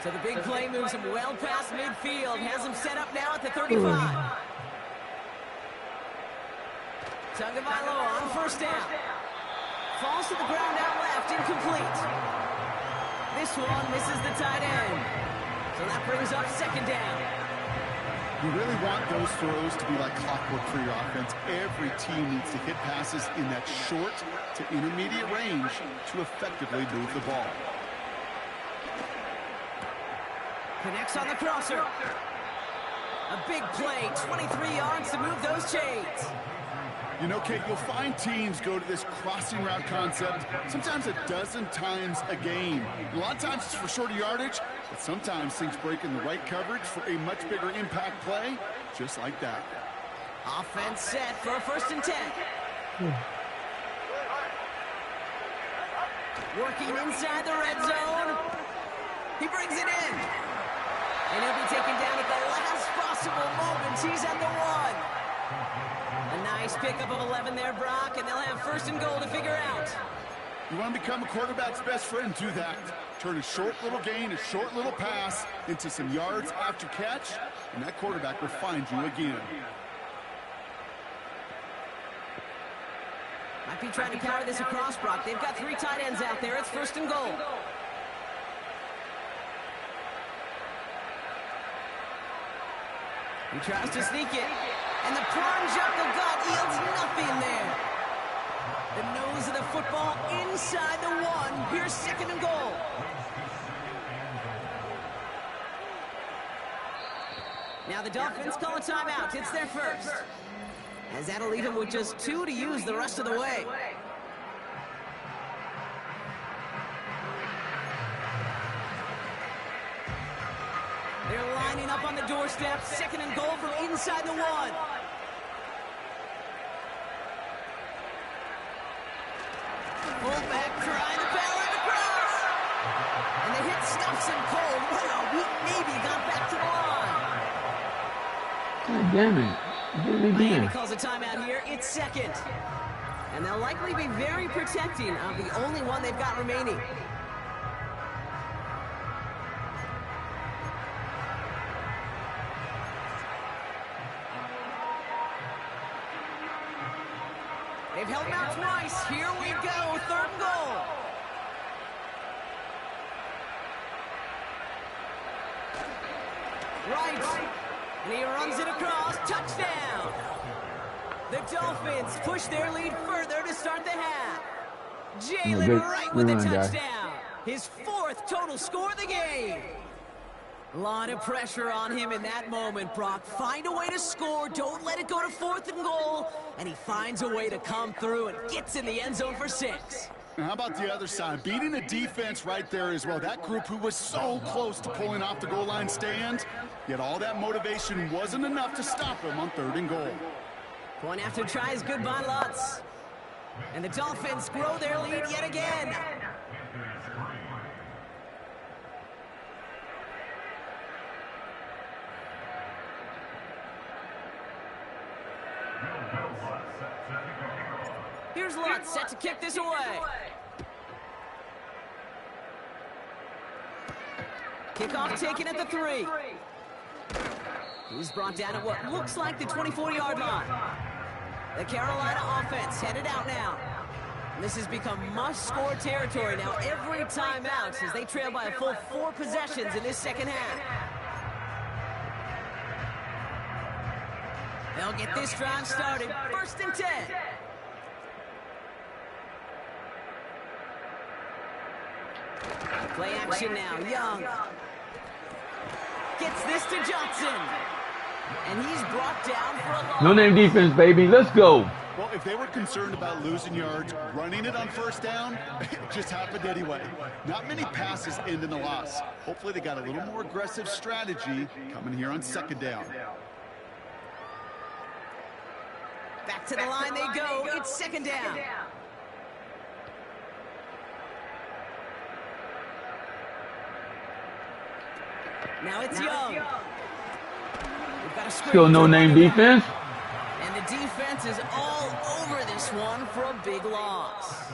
So the big play moves him well past midfield, has him set up now at the 35. Tagovailoa on first down. Falls to the ground out left, incomplete. This one misses the tight end. So that brings up 2nd down. You really want those throws to be like clockwork for your offense. Every team needs to hit passes in that short to intermediate range to effectively move the ball. Connects on the crosser. A big play, 23 yards to move those chains. You know, Kate, you'll find teams go to this crossing route concept sometimes a dozen times a game. A lot of times it's for shorter yardage, but sometimes things break in the right coverage for a much bigger impact play, just like that. Offense set for a 1st and 10. Working inside the red zone. He brings it in. And he'll be taken down at the last possible moment. He's at the 1. A nice pickup of 11 there, Brock, and they'll have 1st and goal to figure out. You want to become a quarterback's best friend, do that. Turn a short little gain, a short little pass into some yards after catch, and that quarterback will find you again. Might be trying to counter this across, Brock. They've got 3 tight ends out there. It's 1st and goal. He tries to sneak it. And the plunge up the gut yields nothing there. The nose of the football inside the 1. Here's 2nd and goal. Now the Dolphins call a timeout. It's their first. as that'll leave him with just 2 to use the rest of the way. They're lining up on the doorstep, 2nd and goal from inside the 1. Fullback trying to power it across. And the hit stops him cold. Wow, he maybe got back to the line. God damn it. Miami calls a timeout here. It's 2nd. And they'll likely be very protecting of the only one they've got remaining. They've held him out twice. Here we go. 3rd and goal. Right. And he runs it across. Touchdown. The Dolphins push their lead further to start the half. Jalen Wright with the touchdown. His 4th total score of the game. A lot of pressure on him in that moment, Brock. Find a way to score. Don't let it go to 4th and goal. And he finds a way to come through and gets in the end zone for 6. Now, how about the other side? Beating the defense right there as well. That group who was so close to pulling off the goal line stand, yet all that motivation wasn't enough to stop him on 3rd and goal. Point after try is good by Lutz. And the Dolphins grow their lead yet again. Here's Lutz, set to kick this away. Kickoff taken at the 3. He's brought down at what looks like the 24-yard line. The Carolina offense headed out now. This has become must-score territory now every time out as they trail by a full 4 possessions in this 2nd half. They'll get this drive started. 1st and 10. Play action now. Young gets this to Johnson. And he's brought down for a loss. No-name defense, baby. Let's go. Well, if they were concerned about losing yards, running it on 1st down, it just happened anyway. Not many passes end in a loss. Hopefully they got a little more aggressive strategy coming here on 2nd down. Back to the line they go. It's 2nd down. Now it's Young. Still no-name defense. And the defense is all over this one for a big loss.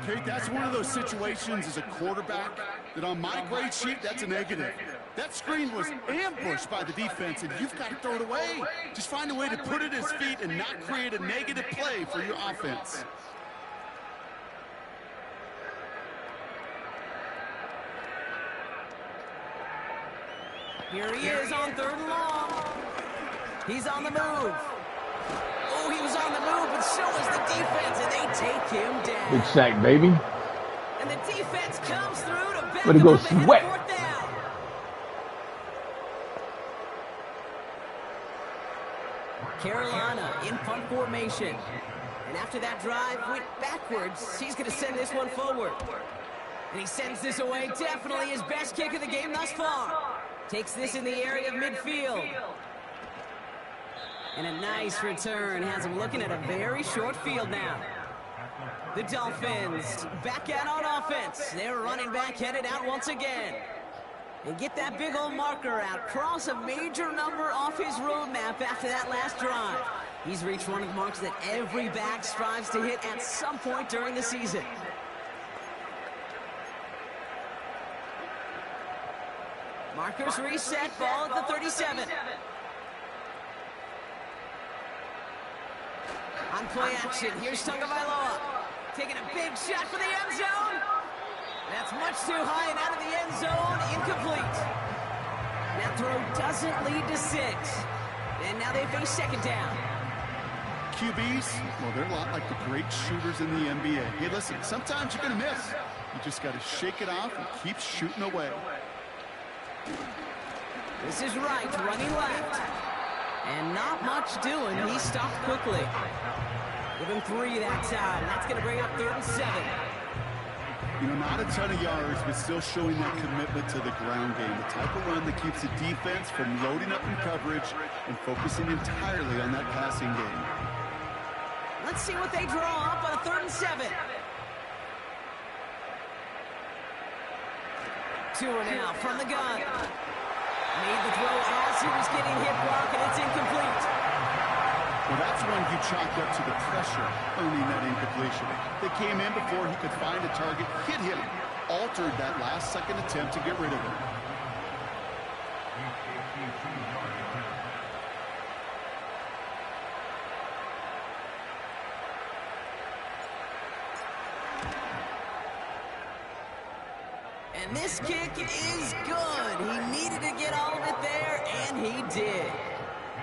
Okay, that's one of those situations as a quarterback that on my grade sheet, that's a negative. That screen was ambushed by the defense, and you've got to throw it away. Just find a way to put it at his feet and not create a negative play for your offense. Here he is on 3rd and long. He's on the move. Oh, he was on the move, but so was the defense, and they take him down. Big sack, baby. And the defense comes through to back Way to go, up ahead of Sweat. 4th down. Carolina in punt formation. And after that drive went backwards, he's going to send this one forward. And he sends this away. Definitely his best kick of the game thus far. Takes this in the area of midfield. And a nice return has him looking at a very short field now. The Dolphins back out on offense. Their running back headed out once again. And get that big old marker out. Cross a major number off his roadmap after that last drive. He's reached one of the marks that every back strives to hit at some point during the season. Markers reset, ball at the 37. On play action, here's Tagovailoa. Taking a big shot for the end zone. That's much too high and out of the end zone, incomplete. That throw doesn't lead to 6. And now they face 2nd down. QBs, well, they're a lot like the great shooters in the NBA. Hey, listen, sometimes you're going to miss. You just got to shake it off and keep shooting away. This is Wright running left. And not much doing. He stopped quickly. Give him 3 that time. That's going to bring up 3rd and 7. You know, not a ton of yards, but still showing that commitment to the ground game. The type of run that keeps the defense from loading up in coverage and focusing entirely on that passing game. Let's see what they draw up on a 3rd and 7. Tua now from the gun. Made the throw as he was getting hit block, and it's incomplete. Well, that's when you chalked up to the pressure, earning that incompletion. They came in before he could find a target, hit him, altered that last-second attempt to get rid of him. And this kick is good. He needed to get all of it there, and he did.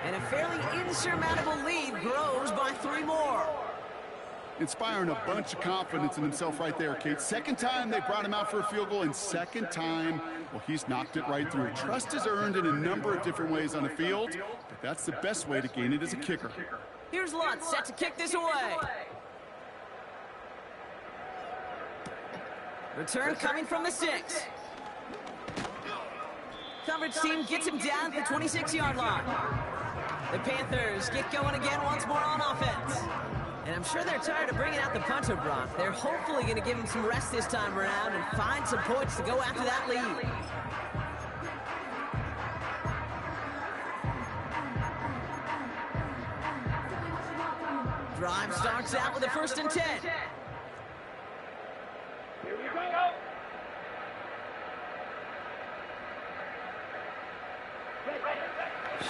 And a fairly insurmountable lead grows by 3 more. Inspiring a bunch of confidence in himself right there, Kate. Second time they brought him out for a field goal, and second time, well, he's knocked it right through. Trust is earned in a number of different ways on the field, but that's the best way to gain it as a kicker. Here's Lutz set to kick this away. Return coming from the 6. Coverage team gets him down at the 26-yard line. The Panthers get going again once more on offense. And I'm sure they're tired of bringing out the punter, Brock. They're hopefully going to give him some rest this time around and find some points to go after that lead. Drive starts out with a 1st and 10. Here we go.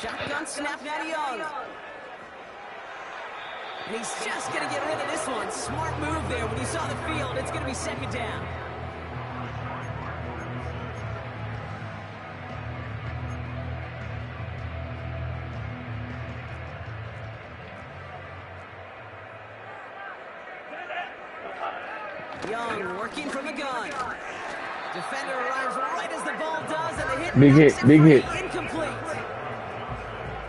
Shotgun snap now to Young. And he's just going to get rid of this one. Smart move there when you saw the field. It's going to be 2nd down. Young working from the gun. Defender arrives right as the ball does, and the hit. Big hit, big hit. Incomplete.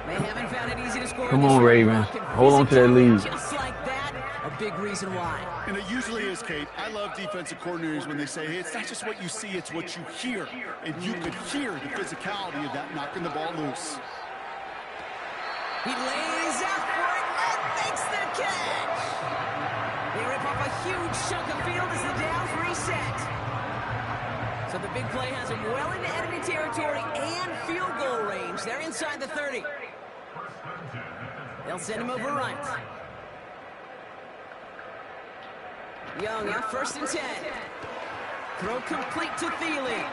They haven't found it easy to score. Come on, Ravens. Hold on to that lead. Just like that, a big reason why. And it usually is, Kate. I love defensive coordinators when they say, hey, it's not just what you see, it's what you hear. And you could hear the physicality of that knocking the ball loose. He lays out for it and makes the catch. They rip off a huge chunk of field as the downs reset. So the big play has him well into enemy territory and field goal range. They're inside the 30. They'll send him over right. Young now 1st and 10. Throw complete to Thielen.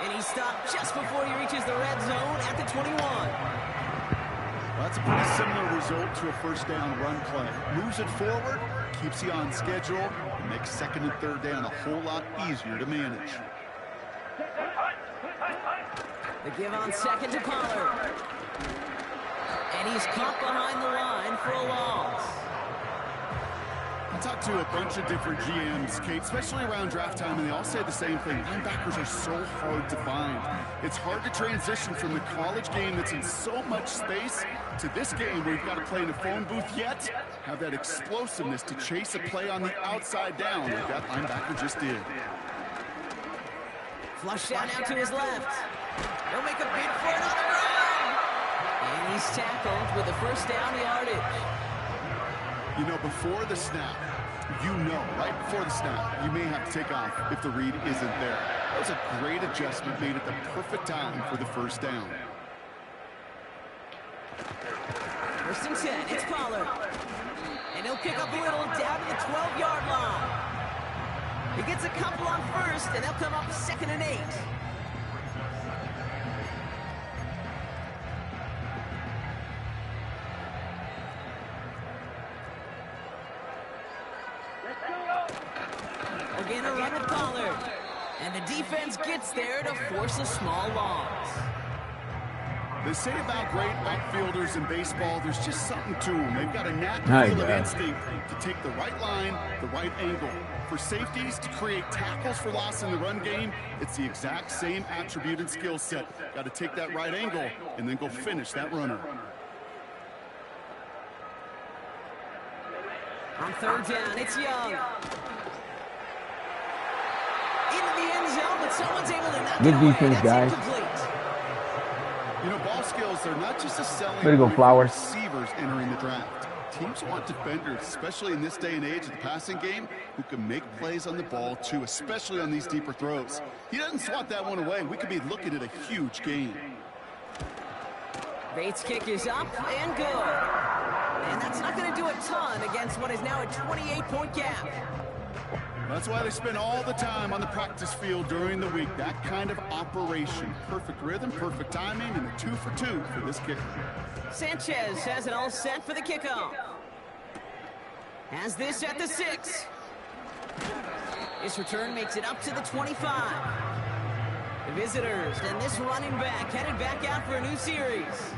And he stopped just before he reaches the red zone at the 21. Well, that's a pretty similar result to a 1st down run play. Moves it forward, keeps you on schedule, and makes 2nd and 3rd down a whole lot easier to manage. The give on 2nd to Pollard. And he's caught behind the line for a loss. I talked to a bunch of different GMs, Kate, especially around draft time, and they all say the same thing. Linebackers are so hard to find. It's hard to transition from the college game that's in so much space to this game where you've got to play in a phone booth, yet have that explosiveness to chase a play on the outside down like that linebacker just did. Flush out now to his left. He'll make a bid for it on the run. And he's tackled with a 1st down yardage. You know, before the snap, right before the snap, you may have to take off if the read isn't there. That was a great adjustment made at the perfect time for the 1st down. 1st and 10, it's Pollard. And he'll pick up a little down to the 12-yard line. He gets a couple on 1st, and they'll come up 2nd and 8. Again, a run with Pollard. And the defense gets there to force a small loss. They say about great outfielders in baseball, there's just something to them. They've got a natural instinct to take the right line, the right angle. For safeties to create tackles for loss in the run game, it's the exact same attribute and skill set. Got to take that right angle and then go finish that runner. On third down, it's Young. Into the end zone, but someone's able to knock Good it away. defense, guys. That's incomplete. You know, ball skills, they're not just a selling Way to go, point for Flowers. receivers entering the draft. Teams want defenders, especially in this day and age of the passing game, who can make plays on the ball, too, especially on these deeper throws. He doesn't swat that one away. We could be looking at a huge game. Bates' kick is up and good. And that's not going to do a ton against what is now a 28-point gap. That's why they spend all the time on the practice field during the week. That kind of operation. Perfect rhythm, perfect timing, and a 2 for 2 for this kicker. Sanchez has it all set for the kickoff. Has this at the 6. This return makes it up to the 25. The visitors and this running back headed back out for a new series.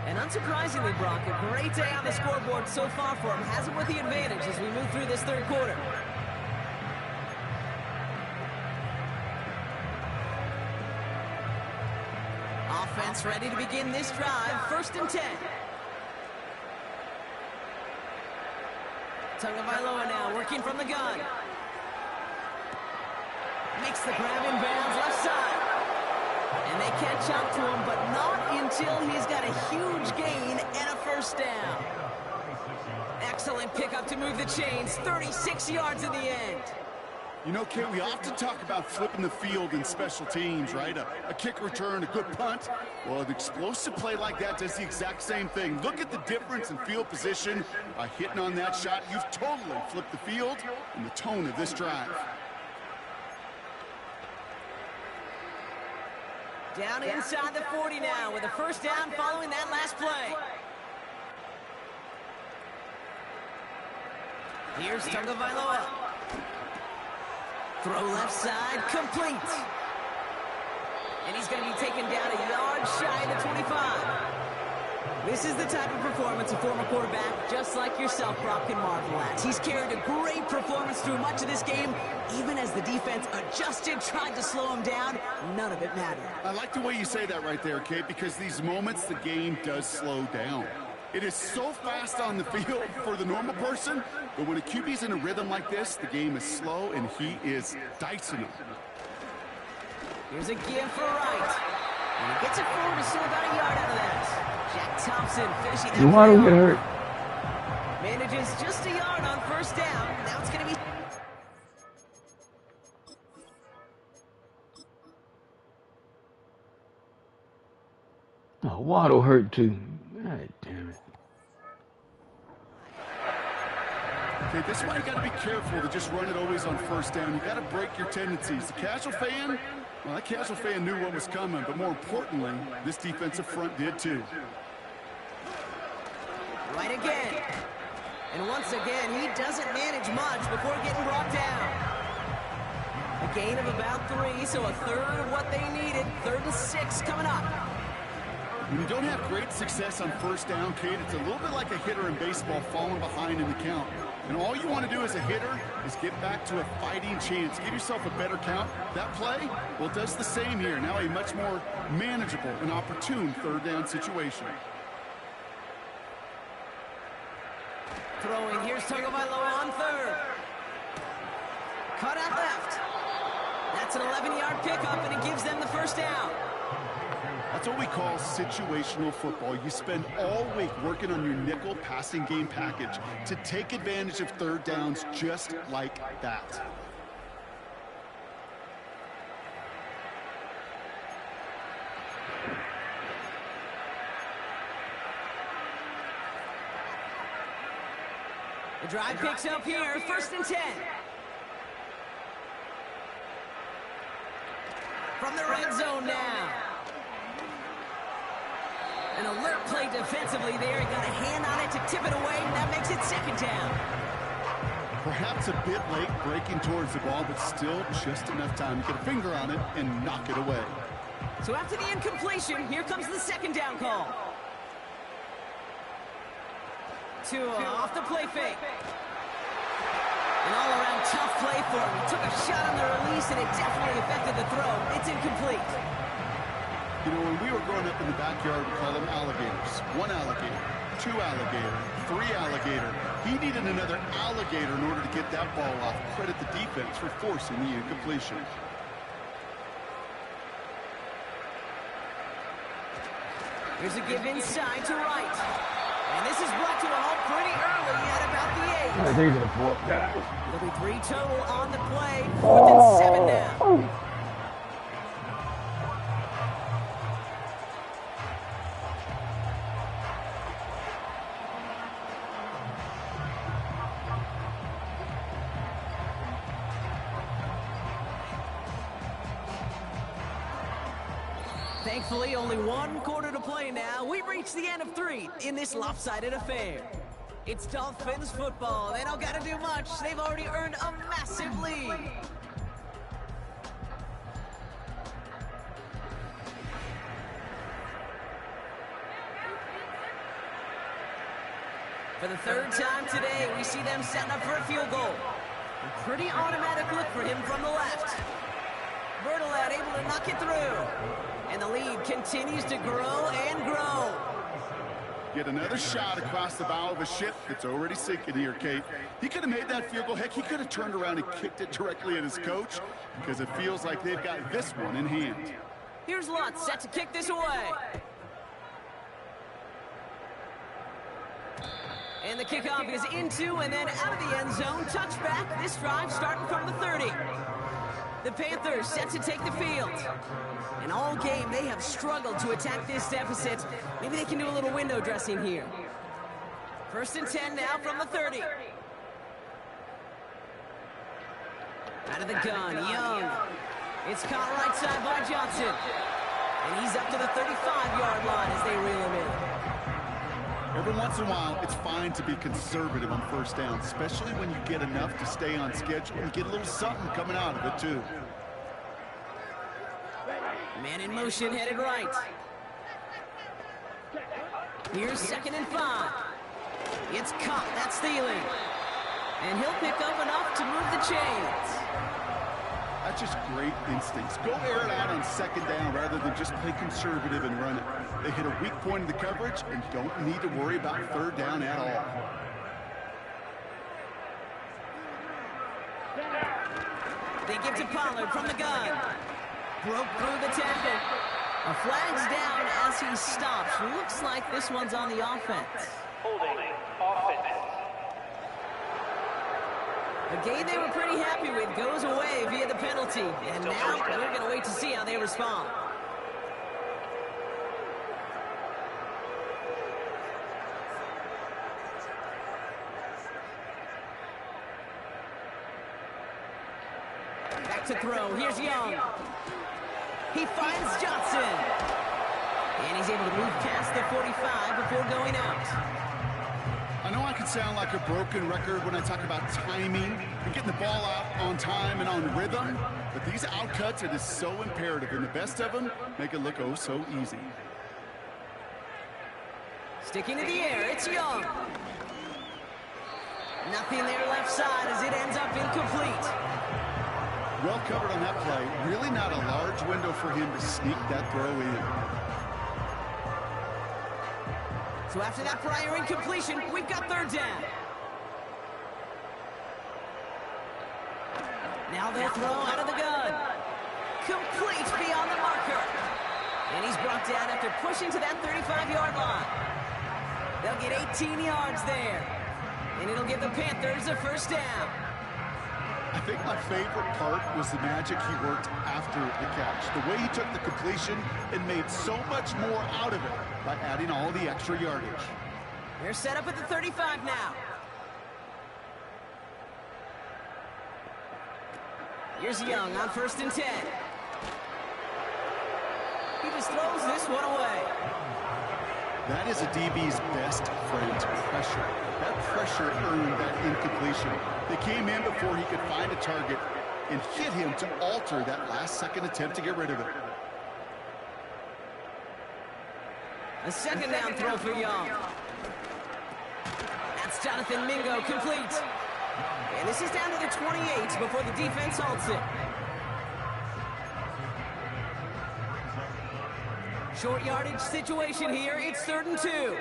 And unsurprisingly, Brock, a great day on the scoreboard so far for him. Has him with the advantage as we move through this third quarter. Offense ready to begin this drive. 1st and 10. Tagovailoa now working from the gun. Makes the grab in bounds left side. And they catch up to him, but not until he's got a huge gain and a 1st down. Excellent pickup to move the chains. 36 yards in the end. You know, Kate, we often talk about flipping the field in special teams, right? A kick return, a good punt. Well, an explosive play like that does the exact same thing. Look at the difference in field position. By hitting on that shot, you've totally flipped the field and the tone of this drive. Down inside the 40 now with a 1st down following that last play. Here's Tagovailoa. Throw left side, complete. And he's going to be taken down a yard shy of the 25. This is the type of performance a former quarterback, just like yourself, Brock, can marvel at. He's carried a great performance through much of this game. Even as the defense adjusted, tried to slow him down, none of it mattered. I like the way you say that right there, Kate, because these moments the game does slow down. It is so fast on the field for the normal person, but when a QB's in a rhythm like this, the game is slow and he is dicing them. Here's a give for Wright. And he gets it forward to still about a yard out of that. Jack Thompson finishing that. Waddle get hurt. Manages just a yard on 1st down. Now it's going to be... Oh, Waddle hurt too. God damn it. Okay, this is why you got to be careful to just run it always on 1st down. You got to break your tendencies. The casual fan, well, that casual fan knew what was coming, but more importantly, this defensive front did too. Right again. And once again, he doesn't manage much before getting brought down. A gain of about 3, so a third of what they needed. 3rd and 6 coming up. When you don't have great success on 1st down, Kate, it's a little bit like a hitter in baseball falling behind in the count. And all you want to do as a hitter is get back to a fighting chance. Give yourself a better count. That play, well, it does the same here. Now a much more manageable and opportune 3rd down situation. Throwing, here's Tagovailoa on 3rd. Cut out left. That's an 11-yard pickup, and it gives them the 1st down. That's what we call situational football. You spend all week working on your nickel passing game package to take advantage of 3rd downs just like that. The drive picks up here, 1st and 10. From the red zone now. An alert play defensively there. He got a hand on it to tip it away, and that makes it 2nd down. Perhaps a bit late breaking towards the ball, but still just enough time to get a finger on it and knock it away. So after the incompletion, here comes the 2nd down call. Off the play fake. An all-around tough play for him. He took a shot on the release, and it definitely affected the throw. It's incomplete. You know, when we were growing up in the backyard, we call them alligators. 1 alligator, 2 alligator, 3 alligator. He needed another alligator in order to get that ball off. Credit the defense for forcing the incompletion. Here's a give inside to right. And this is brought to a halt pretty early at about the 8. I think it's 4. It'll be 3 total on the play. 4th and 7 now. Thankfully, only 1 quarter to play now. We've reached the end of 3 in this lopsided affair. It's Dolphins football. They don't got to do much. They've already earned a massive lead. For the 3rd time today, we see them setting up for a field goal. A pretty automatic look for him from the left. Bertolat able to knock it through. And the lead continues to grow and grow. Get another shot across the bow of a ship that's already sinking here, Kate. He could have made that field goal. Heck, he could have turned around and kicked it directly at his coach because it feels like they've got this one in hand. Here's Lutz set to kick this away. And the kickoff is into and then out of the end zone. Touchback. This drive starting from the 30. The Panthers set to take the field. And all game, they have struggled to attack this deficit. Maybe they can do a little window dressing here. 1st and 10 now from the 30. Out of the gun, Young. It's caught right side by Johnson. And he's up to the 35-yard line as they reel him in. Every once in a while, it's fine to be conservative on 1st down, especially when you get enough to stay on schedule and get a little something coming out of it, too. Man in motion, headed right. Here's 2nd and 5. It's caught, that's Thielen. And he'll pick up enough to move the chains. That's just great instincts. Go air it out on 2nd down rather than just play conservative and run it. They hit a weak point in the coverage and don't need to worry about 3rd down at all. They give to Pollard from the gun. Broke through the tackle. A flag's down as he stops. Looks like this one's on the offense. Holding offense. A game they were pretty happy with goes away via the penalty. And now we're going to wait to see how they respond. Back to throw. Here's Young. He finds Johnson. And he's able to move past the 45 before going out. I know I can sound like a broken record when I talk about timing and getting the ball out on time and on rhythm, but these outcuts are just so imperative, and the best of them make it look oh so easy. Sticking to the air, it's Young. Nothing there left side as it ends up incomplete. Well covered on that play. Really not a large window for him to sneak that throw in. So after that prior incompletion, we've got 3rd down. Now they'll throw out of the gun. Complete beyond the marker. And he's brought down after pushing to that 35-yard line. They'll get 18 yards there. And it'll give the Panthers a 1st down. I think my favorite part was the magic he worked after the catch. The way he took the completion and made so much more out of it by adding all the extra yardage. They're set up at the 35 now. Here's Young on 1st and 10. He just throws this one away. That is a DB's best friend, pressure. That pressure earned that incompletion. They came in before he could find a target and hit him to alter that last-second attempt to get rid of it. A 2nd down throw for Young. That's Jonathan Mingo complete. And this is down to the 28 before the defense halts it. Short yardage situation here. It's 3rd and 2.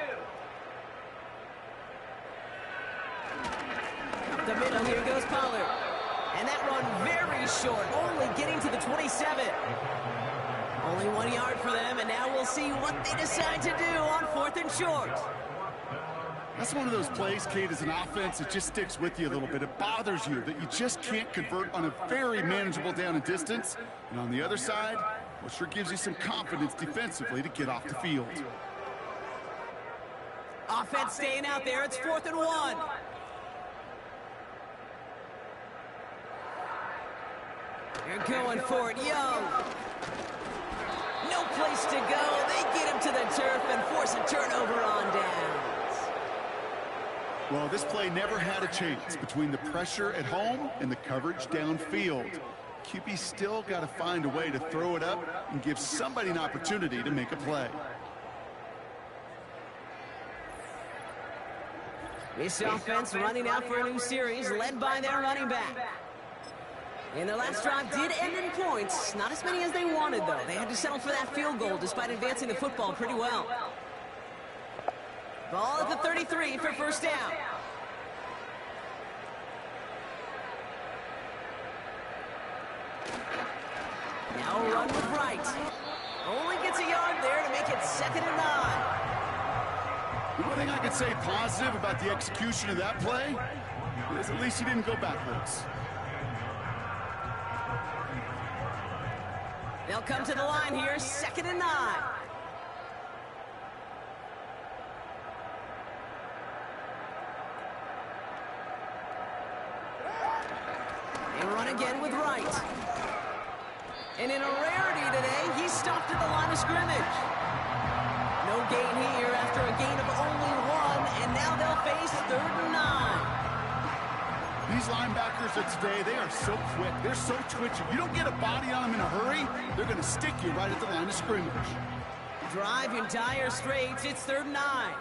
the middle, here goes Pollard. And that run very short, only getting to the 27. Only 1 yard for them, and now we'll see what they decide to do on 4th and short. That's one of those plays, Kate, as an offense, it just sticks with you a little bit. It bothers you that you just can't convert on a very manageable down and distance. And on the other side, well, sure gives you some confidence defensively to get off the field. Offense staying out there. It's 4th and 1. They're going for it. Young. No place to go. They get him to the turf and force a turnover on downs. Well, this play never had a chance between the pressure at home and the coverage downfield. QB still got to find a way to throw it up and give somebody an opportunity to make a play. This offense running out for a new series, led by their running back. And their last drive did end in points. Not as many as they wanted, though. They had to settle for that field goal despite advancing the football pretty well. Ball at the 33 for first down. Now a run with Wright. Only gets a yard there to make it 2nd and 9. The one thing I could say positive about the execution of that play is at least he didn't go backwards. They'll come to the line here, 2nd and 9. They run again with Wright. And in a rarity today, he's stopped at the line of scrimmage. No gain here after a gain of only 1, and now they'll face 3rd and 9. These linebackers of today, they are so quick. They're so twitchy. You don't get a body on them in a hurry, they're going to stick you right at the line of scrimmage. Drive in dire straits. It's 3rd and 9.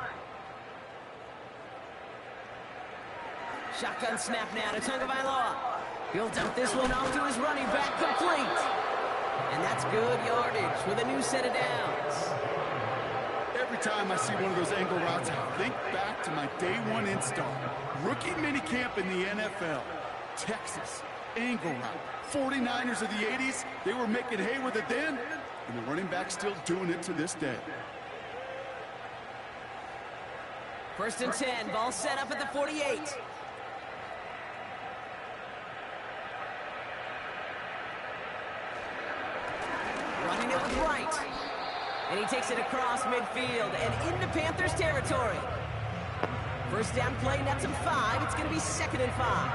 Shotgun snap now to Tagovailoa. He'll dump this one off to his running back, complete. And that's good yardage with a new set of downs. Every time I see one of those angle routes, I think back to my day 1 install. Rookie minicamp in the NFL. Texas, angle route. 49ers of the 80s, they were making hay with it then, and the running back's still doing it to this day. 1st and 10, ball set up at the 48. Running it with Wright. And he takes it across midfield and into Panthers territory. First down play, nets him 5. It's going to be 2nd and 5.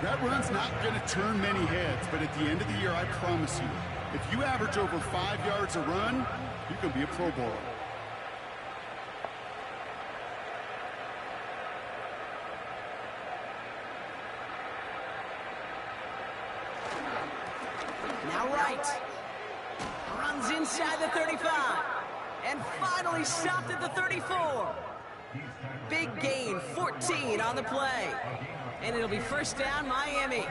That run's not going to turn many heads, but at the end of the year, I promise you, if you average over 5 yards a run, you can be a Pro Bowler. Now Wright. Runs inside the 35. And finally stopped at the 34. Big gain, 14 on the play. And it'll be first down, Miami.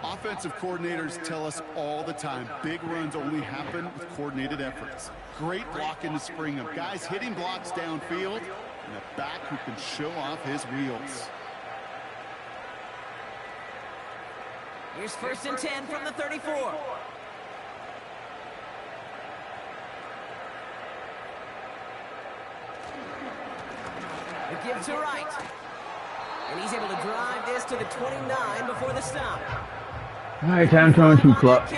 Offensive coordinators tell us all the time, big runs only happen with coordinated efforts. Great blocking to spring them. Guys hitting blocks downfield, and a back who can show off his wheels. Here's 1st and 10 from the 34. The give to Wright. And he's able to drive this to the 29 before the stop. All right, time to run 2 clock.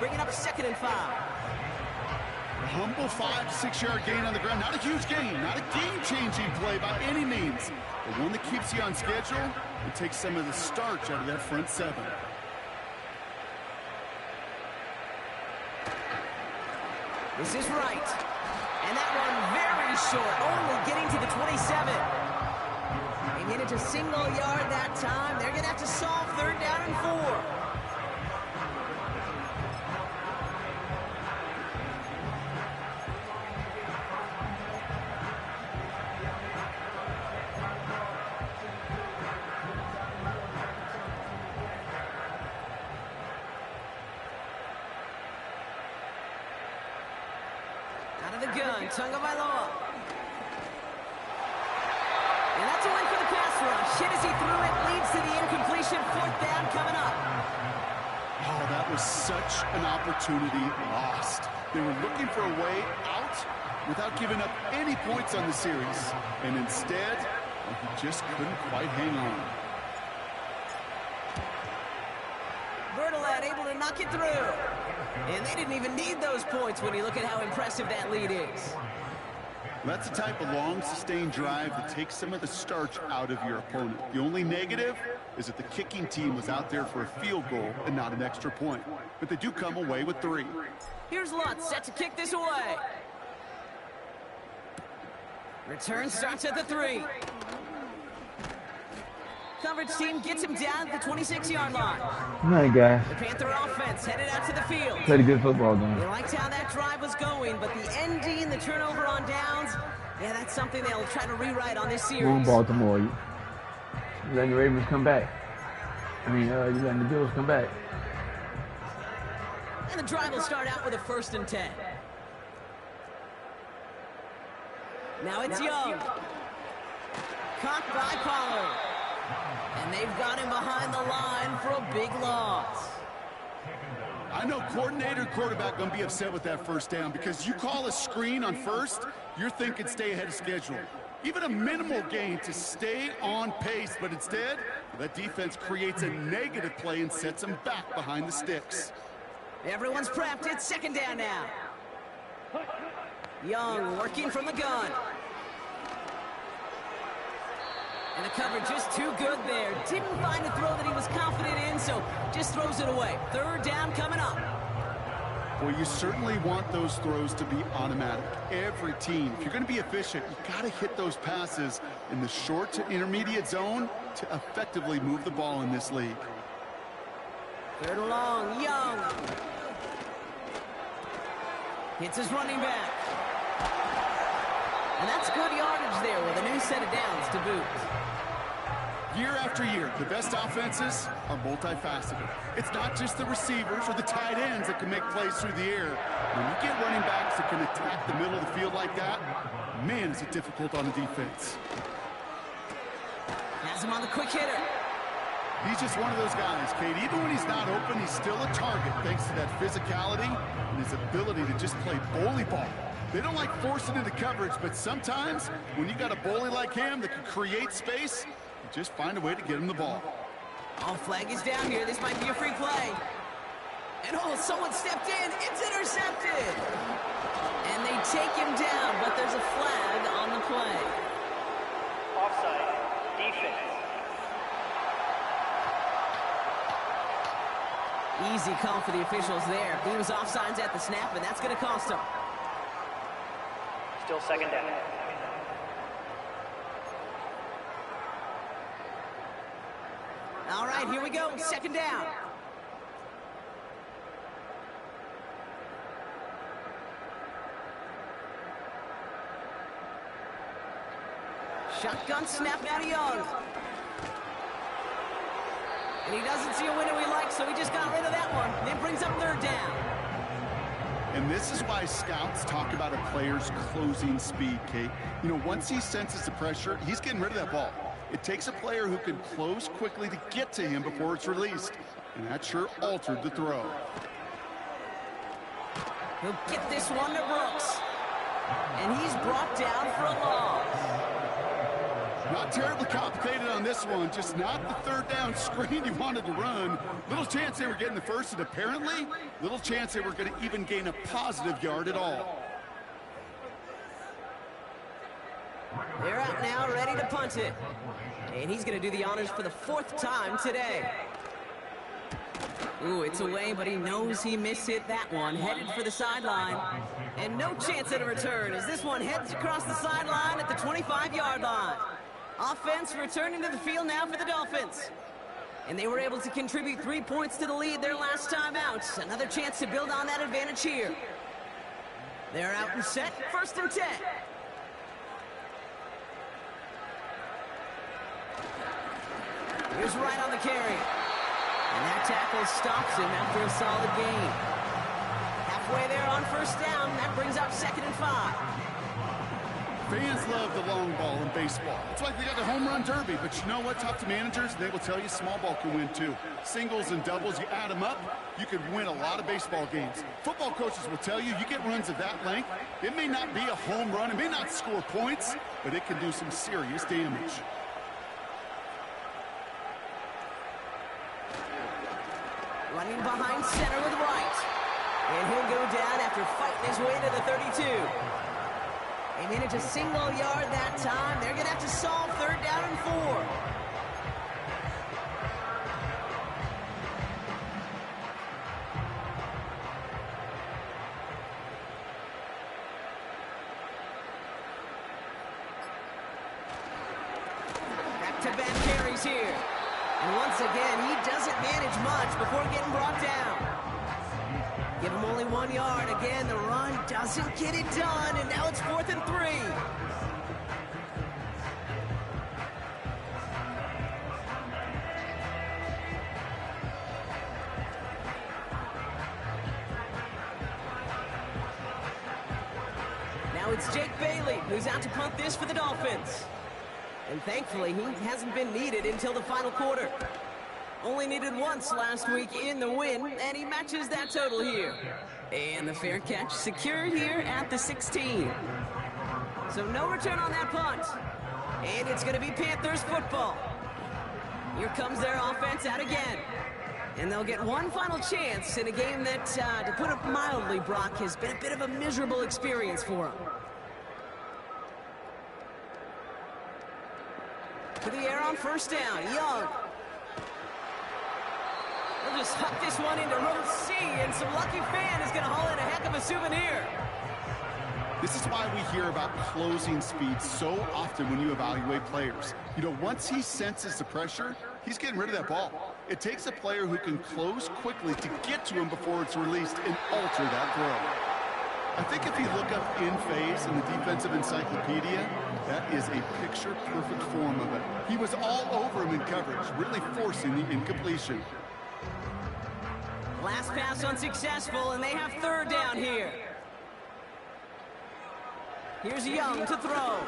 Bringing up 2nd and 5. A humble 5 to 6 yard gain on the ground. Not a huge gain, not a game-changing play by any means, but one that keeps you on schedule and takes some of the starch out of that front 7. This is Wright. And that run very short, only getting to the 27. They get it to single yard that time. They're going to have to solve 3rd down and 4. Out of the gun, Tagovailoa. And that's a win for the pass rush. Hit as he threw it, formation. 4th down coming up. Oh, that was such an opportunity lost. They were looking for a way out without giving up any points on the series. And instead, he just couldn't quite hang on. Bertolet able to knock it through. And they didn't even need those points when you look at how impressive that lead is. That's the type of long, sustained drive that takes some of the starch out of your opponent. The only negative is that the kicking team was out there for a field goal and not an extra point. But they do come away with 3. Here's Lutz set to kick this away. Return starts at the 3. Coverage team gets him down at the 26-yard line. Nice guy. The Panther offense headed out to the field. Played a good football game. They liked how that drive was going, but the ending, the turnover on downs, yeah, that's something they'll try to rewrite on this series. Come on, Baltimore. You letting the Ravens come back. I mean, you letting the Bills come back. And the drive will start out with a 1st and 10. Now it's Young. Caught by Pollard. And they've got him behind the line for a big loss. I know coordinator and quarterback going to be upset with that 1st down because you call a screen on 1st, you're thinking stay ahead of schedule. Even a minimal gain to stay on pace, but instead, that defense creates a negative play and sets them back behind the sticks. Everyone's prepped. It's 2nd down now. Young working from the gun. And the coverage just too good there. Didn't find a throw that he was confident in, so just throws it away. 3rd down coming up. Well, you certainly want those throws to be automatic. Every team, if you're going to be efficient, you got to hit those passes in the short to intermediate zone to effectively move the ball in this league. 3rd and long, Young. Hits his running back. And that's good yardage there with a new set of downs to boot. Year after year, the best offenses are multifaceted. It's not just the receivers or the tight ends that can make plays through the air. When you get running backs that can attack the middle of the field like that, man, is it difficult on the defense. Has him on the quick hitter. He's just one of those guys, Kate. Even when he's not open, he's still a target thanks to that physicality and his ability to just play bully ball. They don't like forcing into coverage, but sometimes when you got a bully like him that can create space, you just find a way to get him the ball. Oh, flag is down here. This might be a free play. And oh, someone stepped in. It's intercepted. And they take him down, but there's a flag on the play. Offside. Defense. Easy call for the officials there. He was offsides at the snap, and that's going to cost him. Still 2nd down. All right, here we go. 2nd down. Shotgun snap now to Young. And he doesn't see a winner we like, so he just got rid of that one. And it brings up 3rd down. And this is why scouts talk about a player's closing speed, Kate. You know, once he senses the pressure, he's getting rid of that ball. It takes a player who can close quickly to get to him before it's released. And that sure altered the throw. He'll get this one to Brooks. And he's brought down for a loss. Not terribly complicated on this one, just not the 3rd down screen you wanted to run. Little chance they were getting the 1st, and apparently, little chance they were going to even gain a positive yard at all. They're out now, ready to punt it. And he's going to do the honors for the 4th time today. Ooh, it's away, but he knows he mishit that one. Headed for the sideline. And no chance at a return as this one heads across the sideline at the 25-yard line. Offense returning to the field now for the Dolphins. And they were able to contribute 3 points to the lead their last time out. Another chance to build on that advantage here. They're out and set. 1st and 10. Here's right on the carry. And that tackle stops him after a solid gain. Halfway there on 1st down. That brings up 2nd and 5. Fans love the long ball in baseball. It's like they got the home run derby, but you know what? Talk to managers, they will tell you small ball can win too. Singles and doubles, you add them up, you could win a lot of baseball games. Football coaches will tell you, you get runs of that length, it may not be a home run, it may not score points, but it can do some serious damage. Running behind center with right. And he'll go down after fighting his way to the 32. They managed a single yard that time. They're going to have to solve 3rd down and 4. Back-to-back carries here. And once again, he doesn't manage much before getting brought down. Give him only 1 yard. Again, the run doesn't get it done, and now it's 4th and 3. Now it's Jake Bailey, who's out to punt this for the Dolphins. And thankfully, he hasn't been needed until the final quarter. Only needed once last week in the win, and he matches that total here. And the fair catch secured here at the 16. So no return on that punt. And it's going to be Panthers football. Here comes their offense out again. And they'll get one final chance in a game that, to put it mildly, Brock, has been a bit of a miserable experience for them. To the air on 1st down, Young. We'll just huck this one into row C, and some lucky fan is going to haul in a heck of a souvenir. This is why we hear about closing speed so often when you evaluate players. You know, once he senses the pressure, he's getting rid of that ball. It takes a player who can close quickly to get to him before it's released and alter that throw. I think if you look up in phase in the defensive encyclopedia, that is a picture-perfect form of it. He was all over him in coverage, really forcing the incompletion. Last pass unsuccessful, and they have 3rd down here. Here's Young to throw.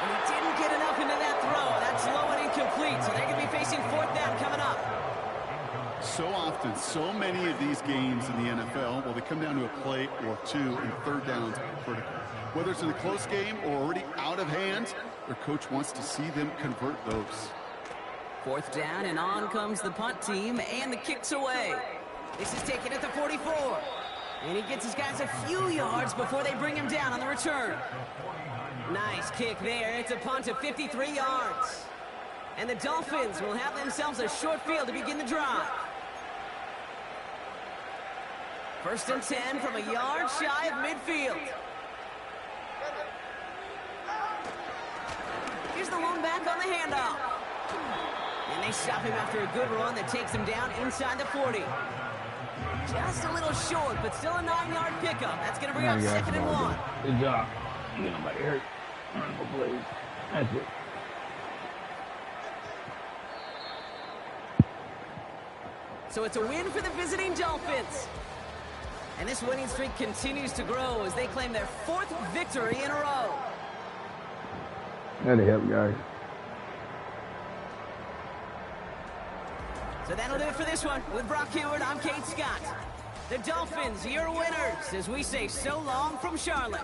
And he didn't get enough into that throw. That's low and incomplete, so they're going to be facing 4th down coming up. So often, so many of these games in the NFL, well, they come down to a play or two, and 3rd downs are critical. Whether it's in a close game or already out of hand, their coach wants to see them convert those. 4th down, and on comes the punt team, and the kick's away. This is taken at the 44. And he gets his guys a few yards before they bring him down on the return. Nice kick there. It's a punt of 53 yards. And the Dolphins will have themselves a short field to begin the drive. 1st and 10 from a yard shy of midfield. Here's the one back on the handoff. And they stop him after a good run that takes him down inside the 40. Just a little short, but still a 9-yard pickup. That's going to bring up 2nd and 1. Good job. Get nobody hurt. Please. That's it. So it's a win for the visiting Dolphins. And this winning streak continues to grow as they claim their 4th victory in a row. That'll help, guys. So that'll do it for this one. With Brock Heward, I'm Kate Scott. The Dolphins, your winners, as we say so long from Charlotte.